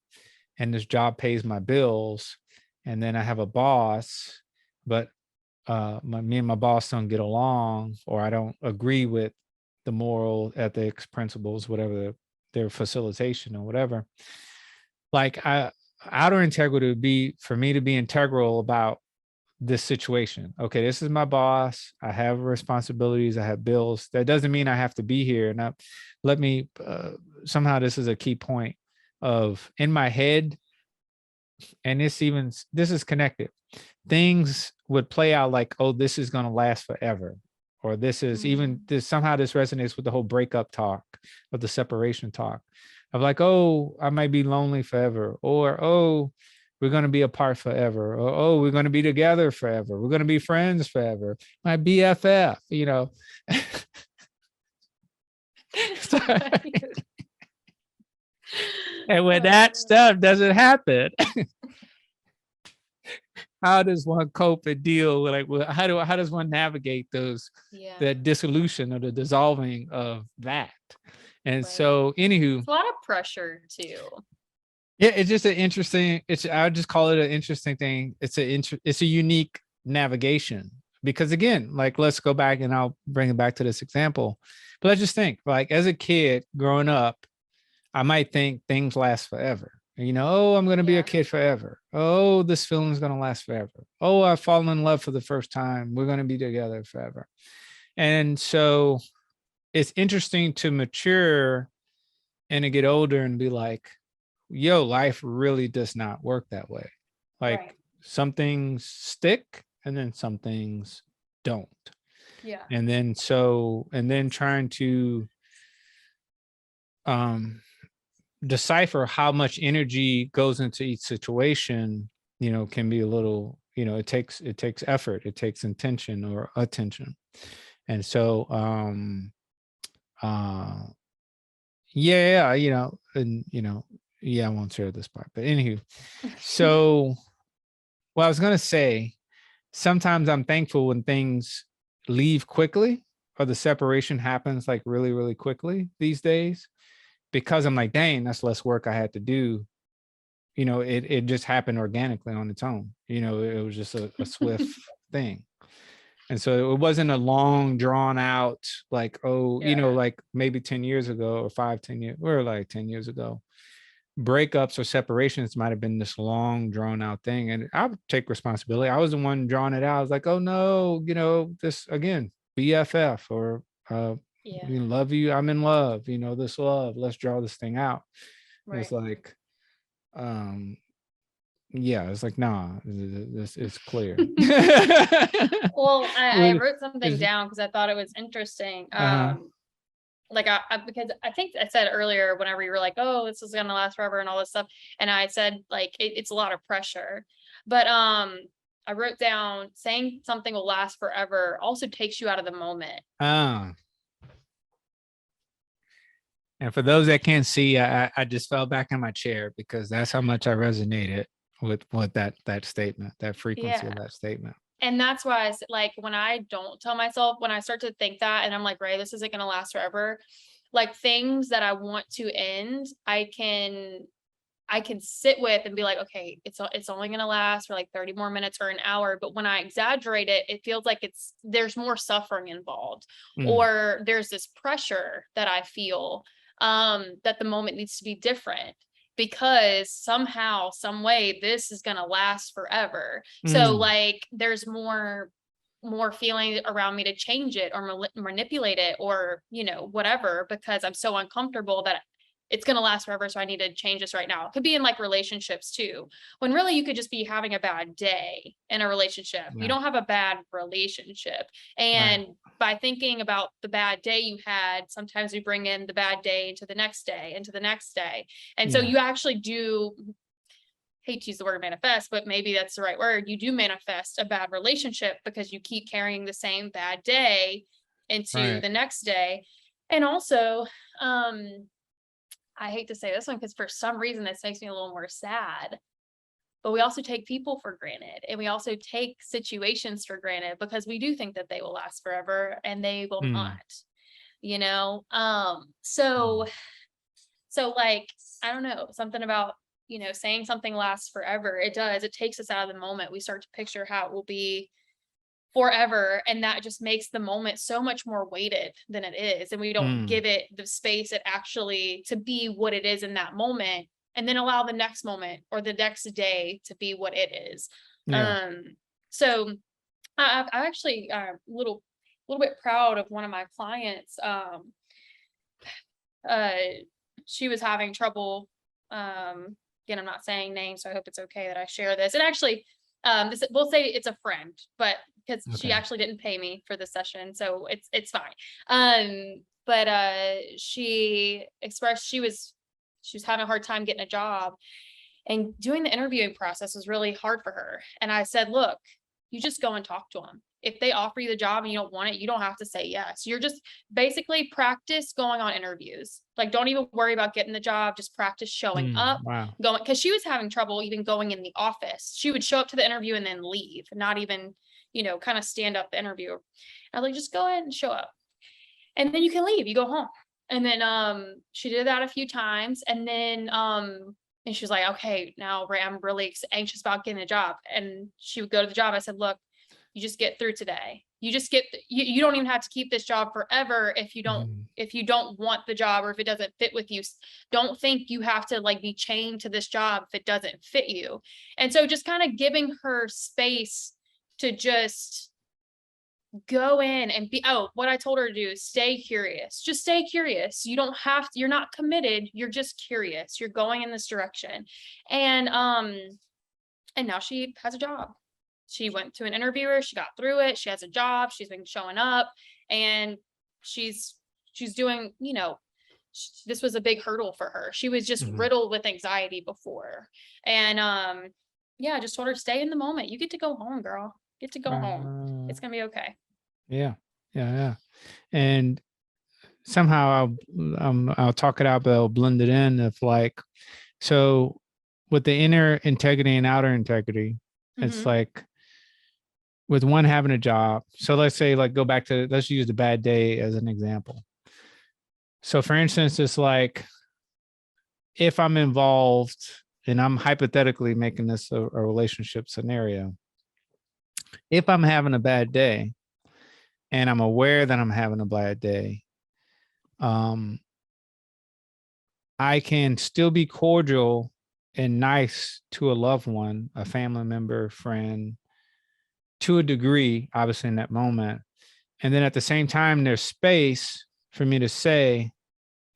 and this job pays my bills, and then I have a boss, but me and my boss don't get along, or I don't agree with the moral ethics, principles, whatever their facilitation or whatever. Like outer integrity would be for me to be integral about this situation. Okay, this is my boss. I have responsibilities. I have bills. That doesn't mean I have to be here. Now, let me, somehow this is a key point of in my head, and this is connected. Things would play out like, oh, this is going to last forever. or this is even this, somehow this resonates with the whole breakup talk, of the separation talk of like, oh, I might be lonely forever, or oh, we're going to be apart forever, or oh, we're going to be together forever, we're going to be friends forever, my BFF, you know. And when that stuff doesn't happen, how does one cope and deal with, like, how does one navigate those, that dissolution or the dissolving of that? And so, anywho, it's a lot of pressure too. Yeah, it's just an interesting. I would just call it an interesting thing. It's a unique navigation, because again, like, let's go back and I'll bring it back to this example. But let's just think, like, as a kid growing up, I might think things last forever. You know, oh, I'm going to be a kid forever. Oh, this feeling is going to last forever. Oh, I've fallen in love for the first time. We're going to be together forever. And so it's interesting to mature and to get older and be like, yo, life really does not work that way. Like, some things stick and then some things don't. Yeah. And then trying to decipher how much energy goes into each situation, you know, can be a little, you know, it takes effort, it takes intention or attention. And so yeah, you know, and you know, yeah, I won't share this part, but anywho, so what I was gonna say, sometimes I'm thankful when things leave quickly, or the separation happens like really, really quickly these days, because I'm like, dang, that's less work I had to do. You know, it just happened organically on its own. You know, it was just a swift thing. And so it wasn't a long drawn out, like, oh, you know, like maybe 10 years ago or 5, 10 years, or like 10 years ago, breakups or separations might have been this long drawn out thing. And I would take responsibility. I was the one drawing it out. I was like, oh no, you know, this again, BFF, or we love you, I'm in love, you know, this love, let's draw this thing out. It's like, yeah, it's like, nah, this is clear. Well, I wrote something down because I thought it was interesting. Like because I think I said earlier, whenever you were like, oh, this is gonna last forever and all this stuff, and I said like it's a lot of pressure. But I wrote down, saying something will last forever also takes you out of the moment. And for those that can't see, I just fell back in my chair, because that's how much I resonated with that statement, that frequency of that statement. And that's why I said, like, when I don't tell myself, when I start to think that, and I'm like, Ray, this isn't going to last forever, like things that I want to end, I can sit with and be like, okay, it's only going to last for like 30 more minutes or an hour. But when I exaggerate it, it feels like there's more suffering involved, or there's this pressure that I feel, that the moment needs to be different, because somehow, some way, this is going to last forever. So like, there's more feeling around me to change it or manipulate it, or, you know, whatever, because I'm so uncomfortable that it's going to last forever. So I need to change this right now. It could be in like relationships too, when really you could just be having a bad day in a relationship. You don't have a bad relationship. And by thinking about the bad day you had, sometimes we bring in the bad day into the next day, into the next day. And so you actually do, hate to use the word manifest, but maybe that's the right word. You do manifest a bad relationship because you keep carrying the same bad day into the next day. And also, I hate to say this one, because for some reason this makes me a little more sad, but we also take people for granted, and we also take situations for granted, because we do think that they will last forever, and they will not, you know? So like, I don't know, something about, you know, saying something lasts forever. It does. It takes us out of the moment. We start to picture how it will be forever, and that just makes the moment so much more weighted than it is, and we don't give it the space it actually to be what it is in that moment, and then allow the next moment or the next day to be what it is. So I'm actually a little bit proud of one of my clients. She was having trouble, again, I'm not saying names, so I hope it's okay that I share this. And actually, we'll say it's a friend, but because she Okay. actually didn't pay me for the session, so it's fine. But she expressed she was having a hard time getting a job, and doing the interviewing process was really hard for her. And I said, look, you just go and talk to them. If they offer you the job and you don't want it, you don't have to say yes. You're just basically practice going on interviews. Like, don't even worry about getting the job. Just practice showing up, Wow. going, because she was having trouble even going in the office. She would show up to the interview and then leave, not even, kind of stand up the interview. I was like, just go ahead and show up. And then you can leave, you go home. And then she did that a few times. And then and she was like, okay, now I'm really anxious about getting a job. And she would go to the job. I said, look, you just get through today. You just you don't even have to keep this job forever if you don't Mhm. want the job, or if it doesn't fit with you. Don't think you have to like be chained to this job if it doesn't fit you. And so just kind of giving her space to just go in and what I told her to do is stay curious. Just stay curious. You don't have to, you're not committed, you're just curious. You're going in this direction. And now she has a job. She went to an interviewer, she got through it, she has a job, she's been showing up, and she's doing, this was a big hurdle for her. She was just Mhm. riddled with anxiety before. And yeah, I just told her, stay in the moment. You get to go home, girl. Get to go home. It's gonna be okay. Yeah. Yeah. Yeah. And somehow I'll talk it out, but I'll blend it in of like, so with the inner integrity and outer integrity, it's Mm-hmm. like with one having a job. So let's say, like, go back to, let's use the bad day as an example. So for instance, it's like if I'm involved and I'm hypothetically making this a relationship scenario, if I'm having a bad day and I'm aware that I'm having a bad day, um, I can still be cordial and nice to a loved one, a family member, friend, to a degree, obviously in that moment. And then at the same time, there's space for me to say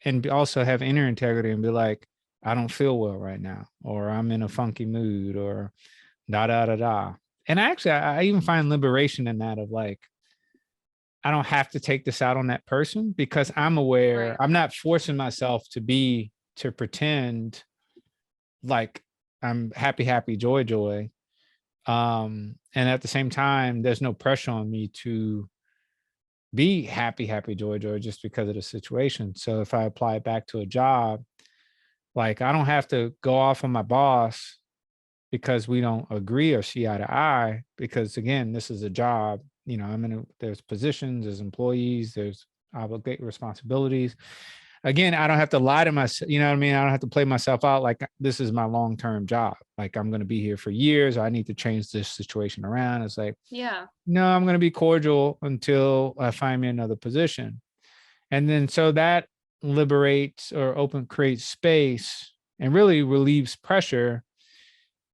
and also have inner integrity and be like, I don't feel well right now, or I'm in a funky mood, or da da da da. And actually, I even find liberation in that of like, I don't have to take this out on that person because I'm aware, Right. I'm not forcing myself to pretend like I'm happy, happy, joy, joy. And at the same time, there's no pressure on me to be happy, happy, joy, joy, just because of the situation. So if I apply it back to a job, like I don't have to go off on my boss because we don't agree or see eye to eye, because again, this is a job. There's positions, there's employees, there's obligate responsibilities. Again, I don't have to lie to myself. You know what I mean? I don't have to play myself out like this is my long-term job. Like I'm going to be here for years. Or I need to change this situation around. It's like, Yeah. no, I'm going to be cordial until I find me another position. And then so that liberates or creates space and really relieves pressure,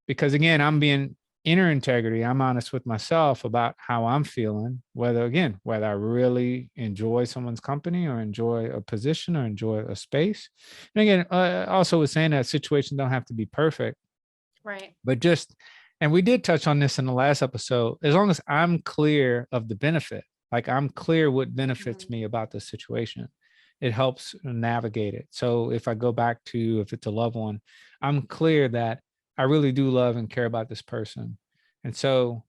because again, I'm being inner integrity. I'm honest with myself about how I'm feeling, whether I really enjoy someone's company or enjoy a position or enjoy a space. And again, also was saying that situations don't have to be perfect, Right. but just, and we did touch on this in the last episode, as long as I'm clear of the benefit, like I'm clear what benefits Mhm. me about the situation, it helps navigate it. So if I go back to, if it's a loved one, I'm clear that I really do love and care about this person. And so,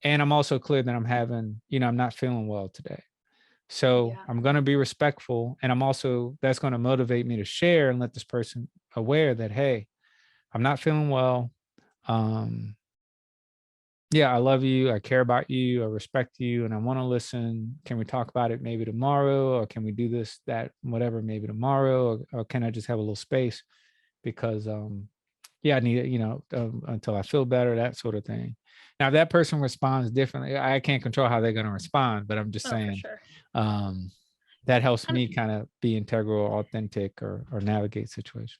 and I'm also clear that I'm not feeling well today. So Yeah. I'm going to be respectful. And that's going to motivate me to share and let this person aware that, hey, I'm not feeling well. Um, yeah, I love you. I care about you. I respect you, and I want to listen. Can we talk about it maybe tomorrow, or can we do this, that, whatever, maybe tomorrow, or can I just have a little space because, yeah, I need it, until I feel better, that sort of thing. Now, if that person responds differently, I can't control how they're going to respond, but I'm just Oh, for saying, sure. um, that helps And me kind of be integral, authentic, or navigate situations.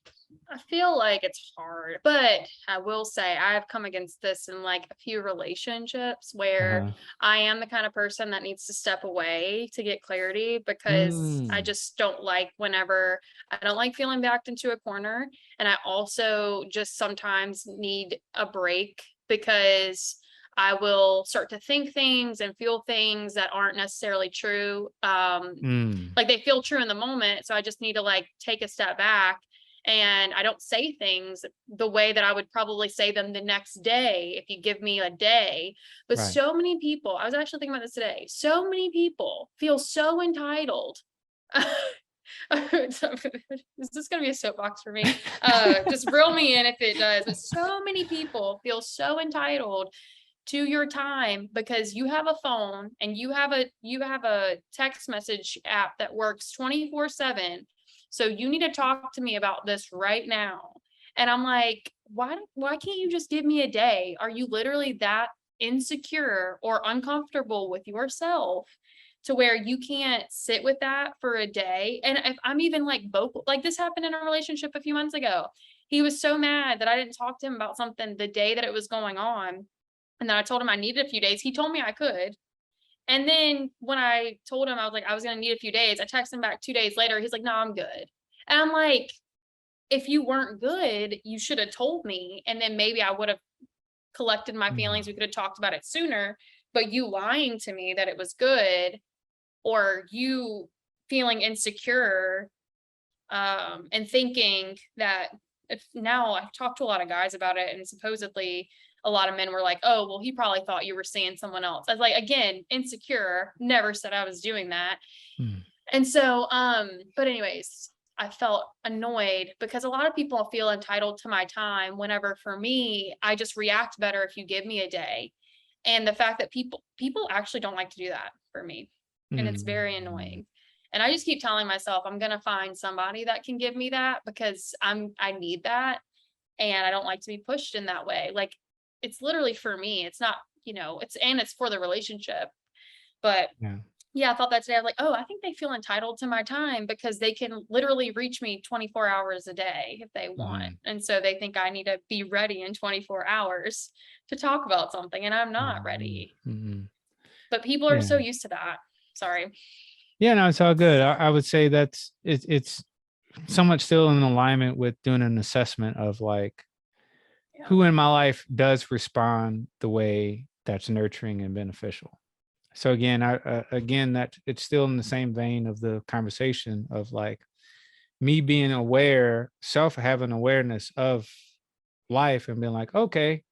I feel like it's hard, but I will say I've come against this in like a few relationships where Uh-huh. I am the kind of person that needs to step away to get clarity, because I Mm, just don't like whenever I don't like feeling backed into a corner. And I also just sometimes need a break because I will start to think things and feel things that aren't necessarily true. Like they feel true in the moment. So I just need to like take a step back, and I don't say things the way that I would probably say them the next day if you give me a day. But Right. so many people, I was actually thinking about this today, so many people feel so entitled. Is this going to be a soapbox for me? Just reel me in if it does. But so many people feel so entitled to your time because you have a phone and you have a text message app that works 24/7. So you need to talk to me about this right now. And I'm like, why can't you just give me a day? Are you literally that insecure or uncomfortable with yourself to where you can't sit with that for a day? And if I'm even like vocal, like this happened in a relationship a few months ago. He was so mad that I didn't talk to him about something the day that it was going on. And then I told him I needed a few days. He told me I could. And then when I told him I was like, I was going to need a few days, I texted him back 2 days later. He's like, no, I'm good. And I'm like, if you weren't good, you should have told me. And then maybe I would have collected my feelings. We could have talked about it sooner. But you lying to me that it was good, or you feeling insecure, and thinking that, if now I've talked to a lot of guys about it, and supposedly a lot of men were like, oh, well, he probably thought you were seeing someone else. I was like, again, insecure, never said I was doing that. And so, but anyways, I felt annoyed because a lot of people feel entitled to my time, whenever for me, I just react better if you give me a day. And the fact that people actually don't like to do that for me. And it's very annoying. And I just keep telling myself I'm going to find somebody that can give me that, because I need that. And I don't like to be pushed in that way. Like, it's literally for me. It's not, it's for the relationship. But Yeah. yeah, I thought that today. I was like, oh, I think they feel entitled to my time because they can literally reach me 24 hours a day if they want. And so they think I need to be ready in 24 hours to talk about something, and I'm not ready. But people are so used to that. Sorry. Yeah, no, it's all good. I would say that's it's somewhat still in alignment with doing an assessment of like who in my life does respond the way that's nurturing and beneficial. So again, again that it's still in the same vein of the conversation of like me being aware, having awareness of life and being like, okay,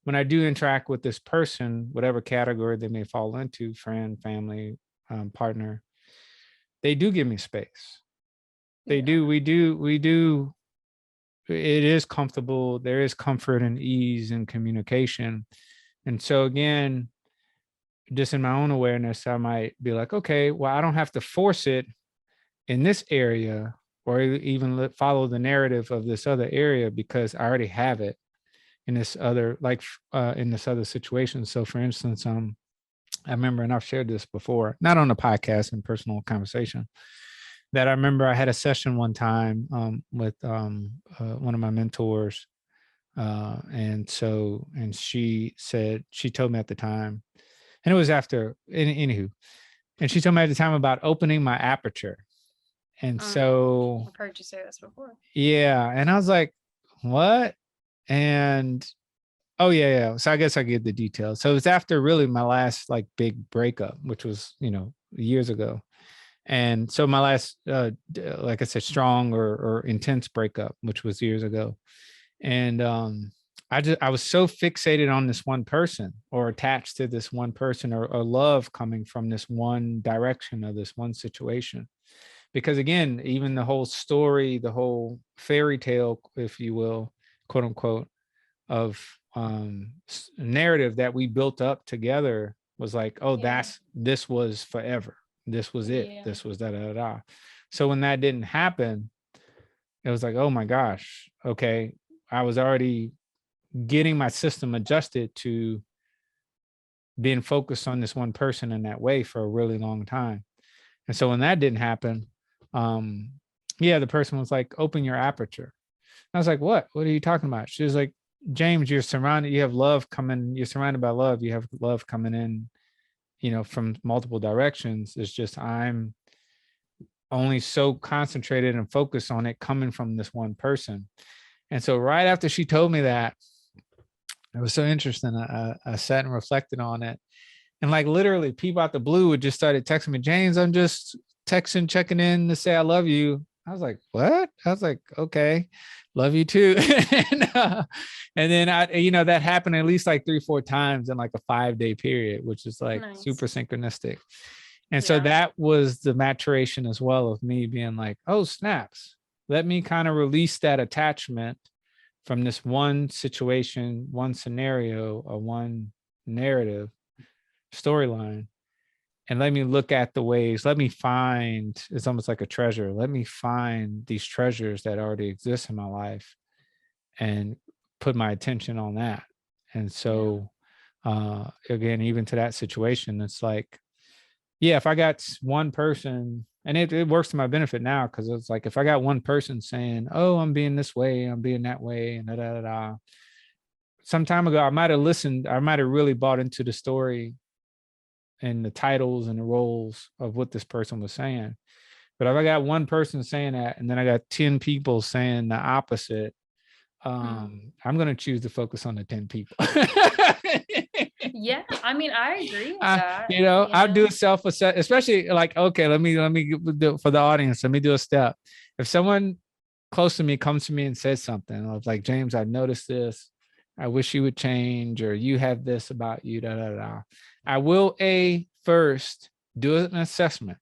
when I do interact with this person, whatever category they may fall into, friend, family, partner, they do give me space. They do. We do. It is comfortable. There is comfort and ease in communication. And so again, just in my own awareness, I might be like, okay, well, I don't have to force it in this area or even follow the narrative of this other area because I already have it in this other, like in this other situation. So for instance, I remember, and I've shared this before, not on a podcast, in personal conversation, that I remember I had a session one time with one of my mentors. And she told me at the time, and it was after, anywho, and she told me at the time about opening my aperture. And so I've heard you say this before. Yeah. And I was like, what? And oh yeah. So I guess I get the details. So it was after really my last like big breakup, which was, years ago. And so my last, like I said, strong or intense breakup, which was years ago. And I was so fixated on this one person or attached to this one person or love coming from this one direction of this one situation. Because again, even the whole story, the whole fairy tale, if you will, quote unquote, of narrative that we built up together was like, oh, this was forever. This was it. This was da da da. So when that didn't happen, it was like, oh my gosh, okay. I was already getting my system adjusted to being focused on this one person in that way for a really long time. And so when that didn't happen, the person was like, open your aperture. I was like, what are you talking about? She was like, James, you have love coming, you're surrounded by love. You have love coming in, from multiple directions. It's just, I'm only so concentrated and focused on it coming from this one person. And so right after she told me that, It was so interesting. I sat and reflected on it. And like literally people out the blue would just started texting me, James, I'm just texting, checking in to say I love you. I was like, what? I was like, okay, love you too. And then that happened at least like 3-4 times in like a 5-day period, which is like super Nice. synchronistic. And so Yeah. that was the maturation as well of me being like, oh, snaps. Let me kind of release that attachment from this one situation, one scenario, or one narrative storyline, and let me look at the ways, let me find, it's almost like a treasure. Let me find these treasures that already exist in my life and put my attention on that. And so again, even to that situation, it's like, yeah, if I got one person, and it works to my benefit now, because it's like if I got one person saying, oh, I'm being this way, I'm being that way, and da da da. Some time ago, I might have listened, I might have really bought into the story and the titles and the roles of what this person was saying. But if I got one person saying that, and then I got 10 people saying the opposite, I'm going to choose to focus on the 10 people. Yeah, I mean, I agree with that. I'll do a self-assess, especially like, okay, let me do, for the audience, let me do a step. If someone close to me comes to me and says something, I was like, James, I noticed this. I wish you would change, or you have this about you, da, da, da. I will first do an assessment.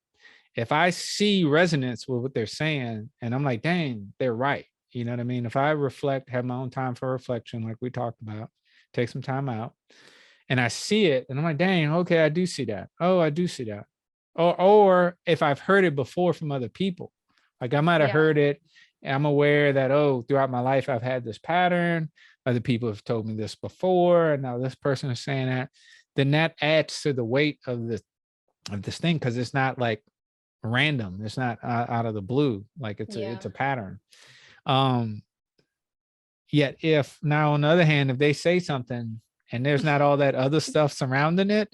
If I see resonance with what they're saying and I'm like, dang, they're right. You know what I mean? If I reflect, have my own time for reflection, like we talked about, take some time out, and I see it and I'm like, dang, okay, I do see that. Oh, I do see that. Or if I've heard it before from other people, like I might have heard it, and I'm aware that, oh, throughout my life, I've had this pattern. Other people have told me this before, and now this person is saying that. Then that adds to the weight of this thing, because it's not like random. It's not out of the blue. Like it's a pattern. Yet if now on the other hand, if they say something and there's not all that other stuff surrounding it,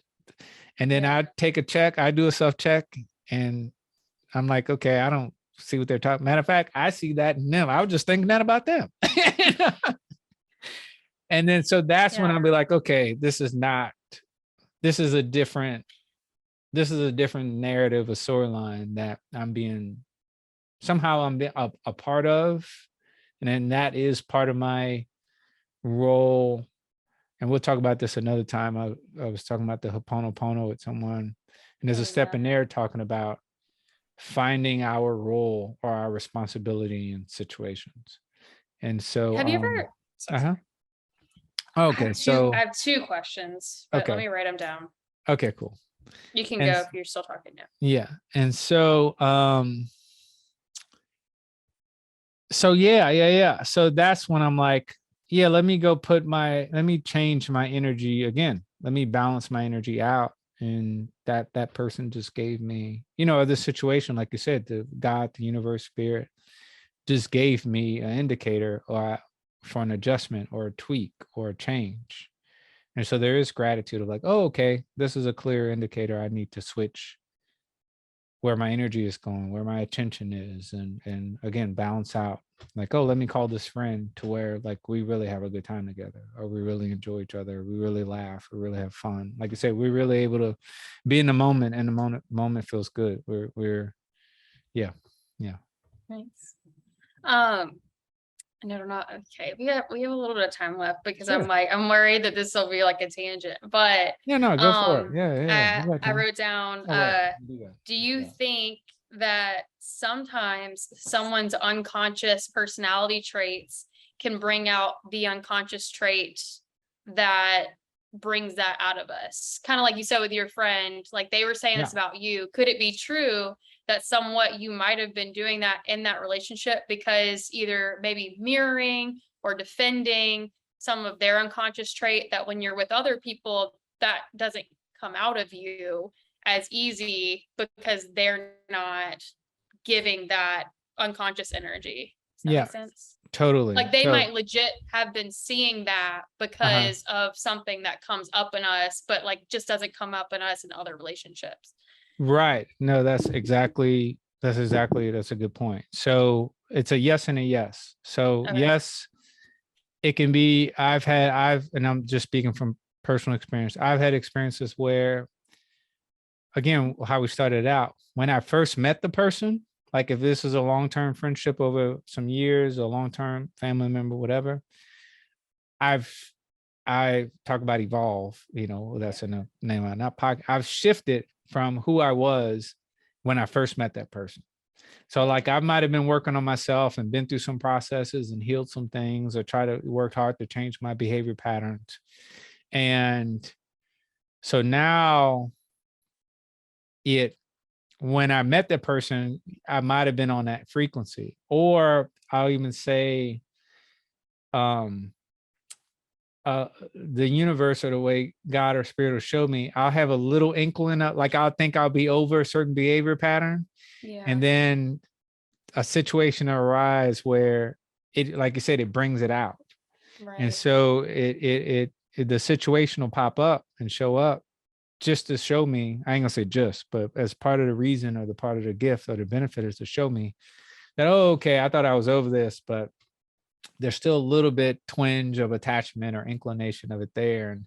and then I take a check, I do a self check, and I'm like, okay, I don't see what they're talking. Matter of fact, I see that in them. I was just thinking that about them. And then so that's when I'll be like, okay, this is a different narrative, a storyline that I'm being a part of. And then that is part of my role. And we'll talk about this another time. I was talking about the Ho'oponopono with someone, and there's a step in there talking about finding our role or our responsibility in situations. And so, have you ever? Okay, I have 2 questions, but let me write them down. Okay, cool. You can go if you're still talking now. Yeah, and so, yeah. So that's when I'm like, yeah, let me change my energy again. Let me balance my energy out. And that person just gave me, this situation, like you said, the God, the universe, spirit just gave me an indicator for an adjustment or a tweak or a change. And so there is gratitude of like, oh, okay, this is a clear indicator. I need to switch where my energy is going, where my attention is, and again, balance out. Like, oh, let me call this friend to where like we really have a good time together, or we really enjoy each other, we really laugh, we really have fun. Like I said, we're really able to be in the moment, and the moment feels good. Yeah. Thanks. No, we're not okay. We have a little bit of time left, because I'm worried that this will be like a tangent, but no, go for it. Yeah. I wrote down, do you think that sometimes someone's unconscious personality traits can bring out the unconscious trait that brings that out of us? Kind of like you said with your friend, like they were saying this about you. Could it be true that somewhat you might have been doing that in that relationship, because either maybe mirroring or defending some of their unconscious trait, that when you're with other people, that doesn't come out of you as easy because they're not giving that unconscious energy? Does that make sense? Totally. Like they might legit have been seeing that because of something that comes up in us, but like just doesn't come up in us in other relationships. Right. No, that's a good point. So it's a yes and a yes. So yes, it can be, and I'm just speaking from personal experience. I've had experiences where, again, how we started out, when I first met the person, like if this is a long-term friendship over some years, a long-term family member, whatever, I've I talk about evolve, that's in the name of not podcast. I've shifted from who I was when I first met that person. So like I might have been working on myself and been through some processes and healed some things or try to work hard to change my behavior patterns. And so now when I met that person, I might have been on that frequency, or I'll even say, the universe or the way God or spirit will show me, I'll have a little inkling of, like, I'll think I'll be over a certain behavior pattern. Yeah. And then a situation will arise where it, like you said, it brings it out. Right. And so the situation will pop up and show up just to show me, I ain't gonna say just, but as part of the reason or the part of the gift or the benefit is to show me that, oh, okay, I thought I was over this, but there's still a little bit twinge of attachment or inclination of it there. And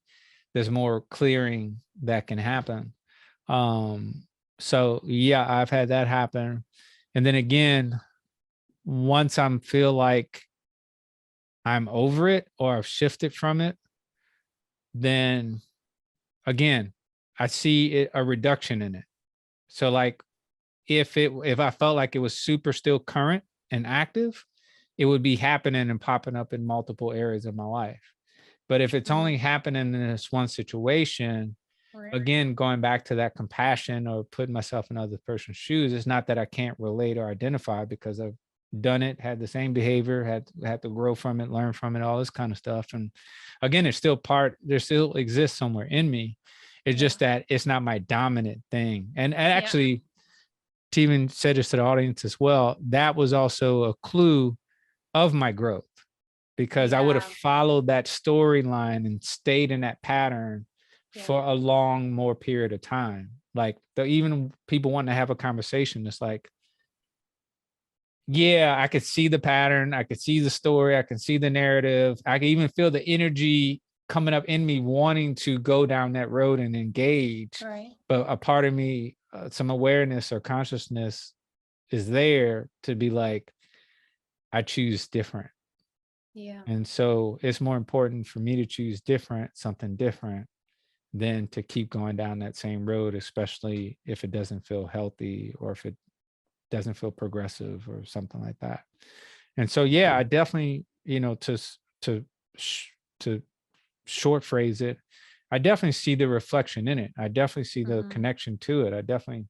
there's more clearing that can happen. So yeah, I've had that happen. And then again, once I'm feel like I'm over it or I've shifted from it, then again, I see a reduction in it. So like if I felt like it was super still current and active, it would be happening and popping up in multiple areas of my life. But if it's only happening in this one situation, again, going back to that compassion or putting myself in other person's shoes, it's not that I can't relate or identify, because I've done it, had the same behavior, had to grow from it, learn from it, all this kind of stuff. And again, it's still there still exists somewhere in me. It's just that it's not my dominant thing. And actually, to even say this to the audience as well, that was also a clue of my growth, because I would have followed that storyline and stayed in that pattern for a long more period of time. Like even people wanting to have a conversation, it's like, yeah, I could see the pattern, I could see the story, I can see the narrative, I can even feel the energy coming up in me wanting to go down that road and engage. Right. But a part of me, some awareness or consciousness is there to be like, I choose different. Yeah. And so it's more important for me to choose something different, than to keep going down that same road, especially if it doesn't feel healthy or if it doesn't feel progressive or something like that. And so, yeah, I definitely, to short phrase it, I definitely see the reflection in it. I definitely see the connection to it. I definitely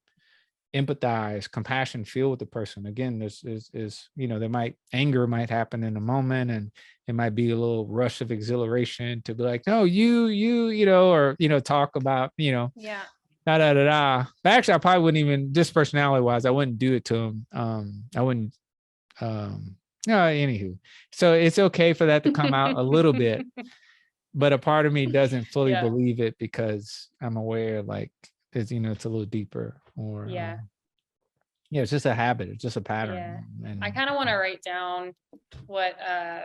empathize, compassion, feel with the person. Again, this is anger might happen in a moment, and it might be a little rush of exhilaration to be like, no, or talk about, da da da da. But actually, I probably wouldn't even, just personality wise, I wouldn't do it to him. I wouldn't. No, anywho, so it's okay for that to come out a little bit, but a part of me doesn't fully believe it, because I'm aware, like, it's it's a little deeper, or it's just a habit, it's just a pattern. And I kind of want to write down what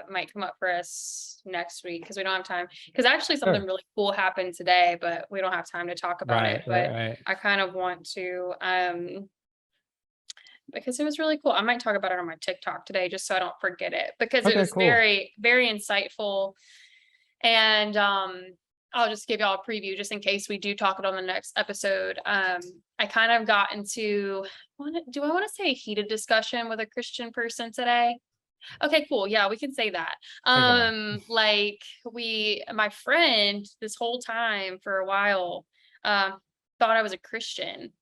might come up for us next week, because we don't have time, because actually something really cool happened today, but we don't have time to talk about it. But I kind of want to, because it was really cool. I might talk about it on my TikTok today, just so I don't forget it, because it was cool. very, very insightful. And I'll just give y'all a preview just in case we do talk it on the next episode. I kind of got into, do I want to say a heated discussion with a Christian person today? Okay, cool. Yeah, we can say that. Like my friend this whole time for a while, thought I was a Christian.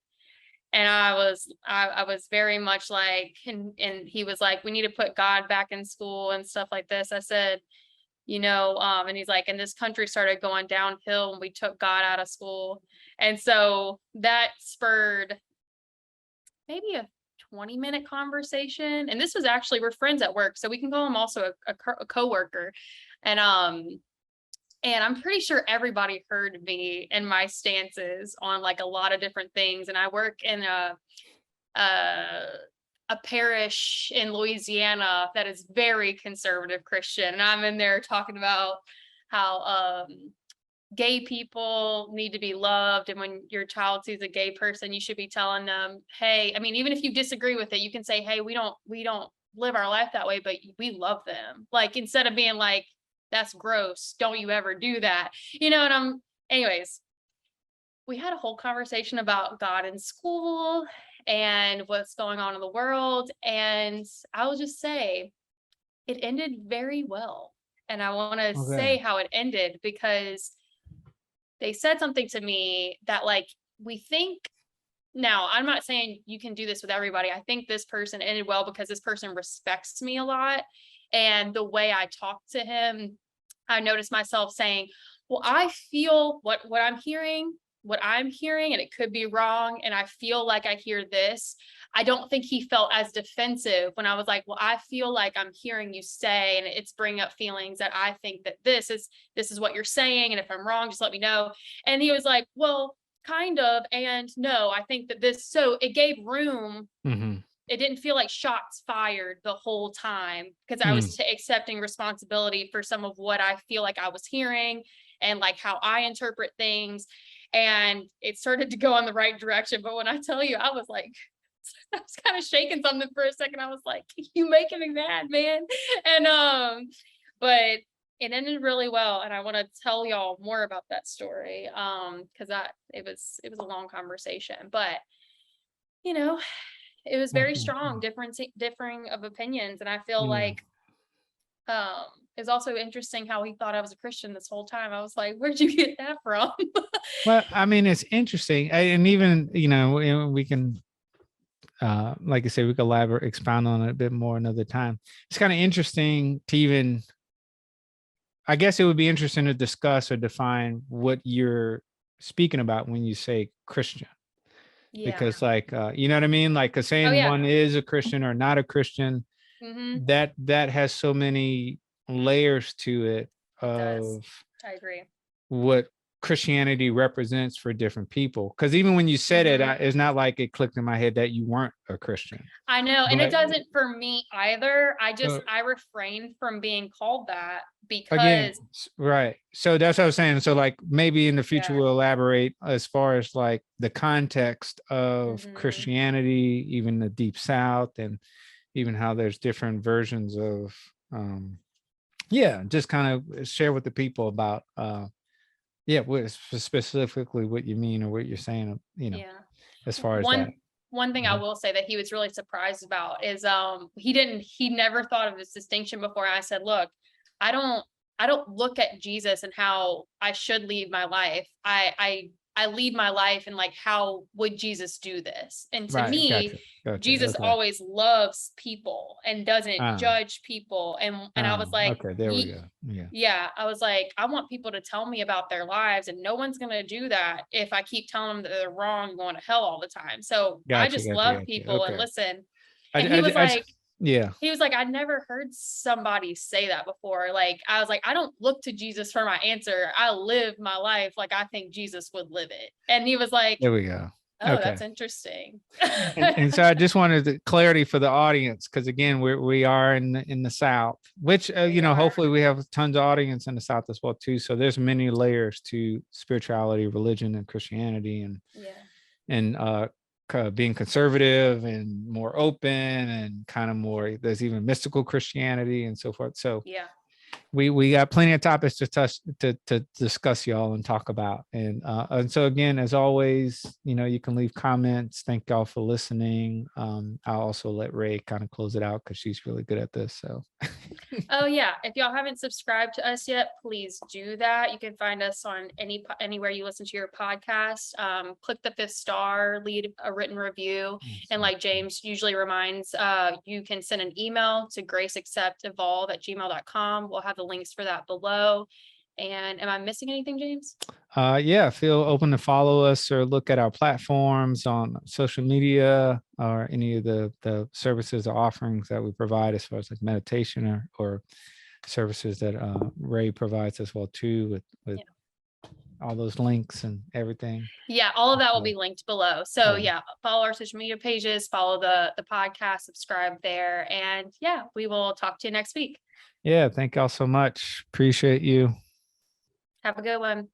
And I was very much like, and he was like, we need to put God back in school and stuff like this. I said, and he's like, and this country started going downhill when we took God out of school. And so that spurred maybe a 20-minute conversation. And this was actually, we're friends at work, so we can call him also a coworker. And I'm pretty sure everybody heard me and my stances on like a lot of different things. And I work in a a parish in Louisiana that is very conservative Christian, and I'm in there talking about how gay people need to be loved, and when your child sees a gay person, you should be telling them, hey, I mean, even if you disagree with it, you can say, hey, we don't live our life that way, but we love them. Like, instead of being like, that's gross, don't you ever do that, and anyways, we had a whole conversation about God in school and what's going on in the world, and I will just say it ended very well. And I want to say how it ended, because they said something to me that, like, we think, now I'm not saying you can do this with everybody. I think this person ended well because this person respects me a lot. And the way I talked to him, I noticed myself saying, well, I feel what I'm hearing, and it could be wrong. And I feel like I hear this. I don't think he felt as defensive when I was like, well, I feel like I'm hearing you say, and it's bringing up feelings that I think that this is what you're saying. And if I'm wrong, just let me know. And he was like, well, kind of, and no, I think that this, so it gave room. It didn't feel like shots fired the whole time, because I was accepting responsibility for some of what I feel like I was hearing and like how I interpret things. And it started to go in the right direction. But when I tell you, I was like, I was kind of shaking something for a second. I was like, you making me mad, man. And but it ended really well. And I want to tell y'all more about that story. Because it was a long conversation. But it was very strong, differing of opinions. And I feel like it's also interesting how he thought I was a Christian this whole time. I was like, where'd you get that from? Well, I mean, it's interesting. And even, we can, like I said, we can expound on it a bit more another time. It's kind of interesting to even, I guess it would be interesting to discuss or define what you're speaking about when you say Christian. Because like, you know what I mean? Like, saying one is a Christian or not a Christian, that has so many layers to it of I agree. what Christianity represents for different people. Because even when you said it, it's not like it clicked in my head that you weren't a Christian. I know, and it doesn't for me either. I refrained from being called that because again, right. So that's what I was saying. So like, maybe in the future we'll elaborate as far as like the context of Christianity, even the Deep South, and even how there's different versions of just kind of share with the people about what specifically what you mean or what you're saying, as far as that. One thing I will say that he was really surprised about is he never thought of this distinction before. I said, look, I don't look at Jesus and how I should lead my life. I lead my life and like, how would Jesus do this? And to me, gotcha. Jesus always loves people and doesn't judge people. And I was like, okay, there we go. Yeah. I was like, I want people to tell me about their lives, and no one's going to do that if I keep telling them that they're wrong, going to hell all the time. So I just love people and listen. And he was like, he was like, I'd never heard somebody say that before. Like, I was like, I don't look to Jesus for my answer. I live my life like I think Jesus would live it. And he was like, there we go. Oh, that's interesting. and so I just wanted the clarity for the audience, because again, we are in the South, which hopefully we have tons of audience in the South as well too. So there's many layers to spirituality, religion, and Christianity, and being conservative and more open, and kind of more, there's even mystical Christianity and so forth. So we got plenty of topics to discuss, y'all, and talk about. And so again, as always, you can leave comments. Thank y'all for listening. I'll also let Ray kind of close it out because she's really good at this. So oh yeah, if y'all haven't subscribed to us yet, please do that. You can find us on anywhere you listen to your podcast. Click the 5th star, leave a written review, and like James usually reminds, you can send an email to graceacceptevolve@gmail.com. We'll have the links for that below. And am I missing anything, James? Feel open to follow us or look at our platforms on social media, or any of the services or offerings that we provide, as far as like meditation or services that Ray provides as well too, with all those links and everything. Yeah, all of that will So, be linked below. So yeah. yeah, follow our social media pages, follow the podcast, subscribe there, and yeah, we will talk to you next week. Yeah. Thank y'all so much. Appreciate you. Have a good one.